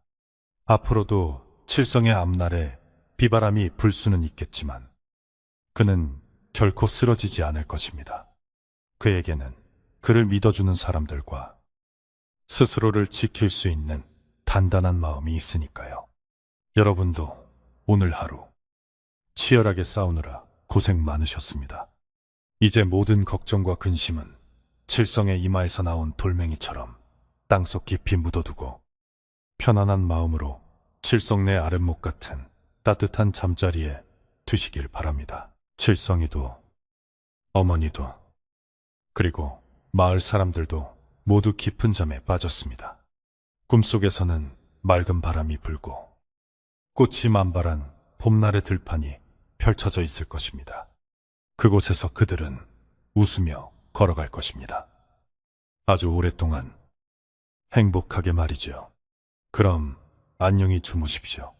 S1: 앞으로도 칠성의 앞날에 비바람이 불 수는 있겠지만 그는 결코 쓰러지지 않을 것입니다. 그에게는 그를 믿어주는 사람들과 스스로를 지킬 수 있는 단단한 마음이 있으니까요. 여러분도 오늘 하루 치열하게 싸우느라 고생 많으셨습니다. 이제 모든 걱정과 근심은 칠성의 이마에서 나온 돌멩이처럼 땅속 깊이 묻어두고 편안한 마음으로 칠성 내 아랫목 같은 따뜻한 잠자리에 두시길 바랍니다. 칠성이도 어머니도 그리고 마을 사람들도 모두 깊은 잠에 빠졌습니다. 꿈속에서는 맑은 바람이 불고 꽃이 만발한 봄날의 들판이 펼쳐져 있을 것입니다. 그곳에서 그들은 웃으며 걸어갈 것입니다. 아주 오랫동안 행복하게 말이죠. 그럼 안녕히 주무십시오.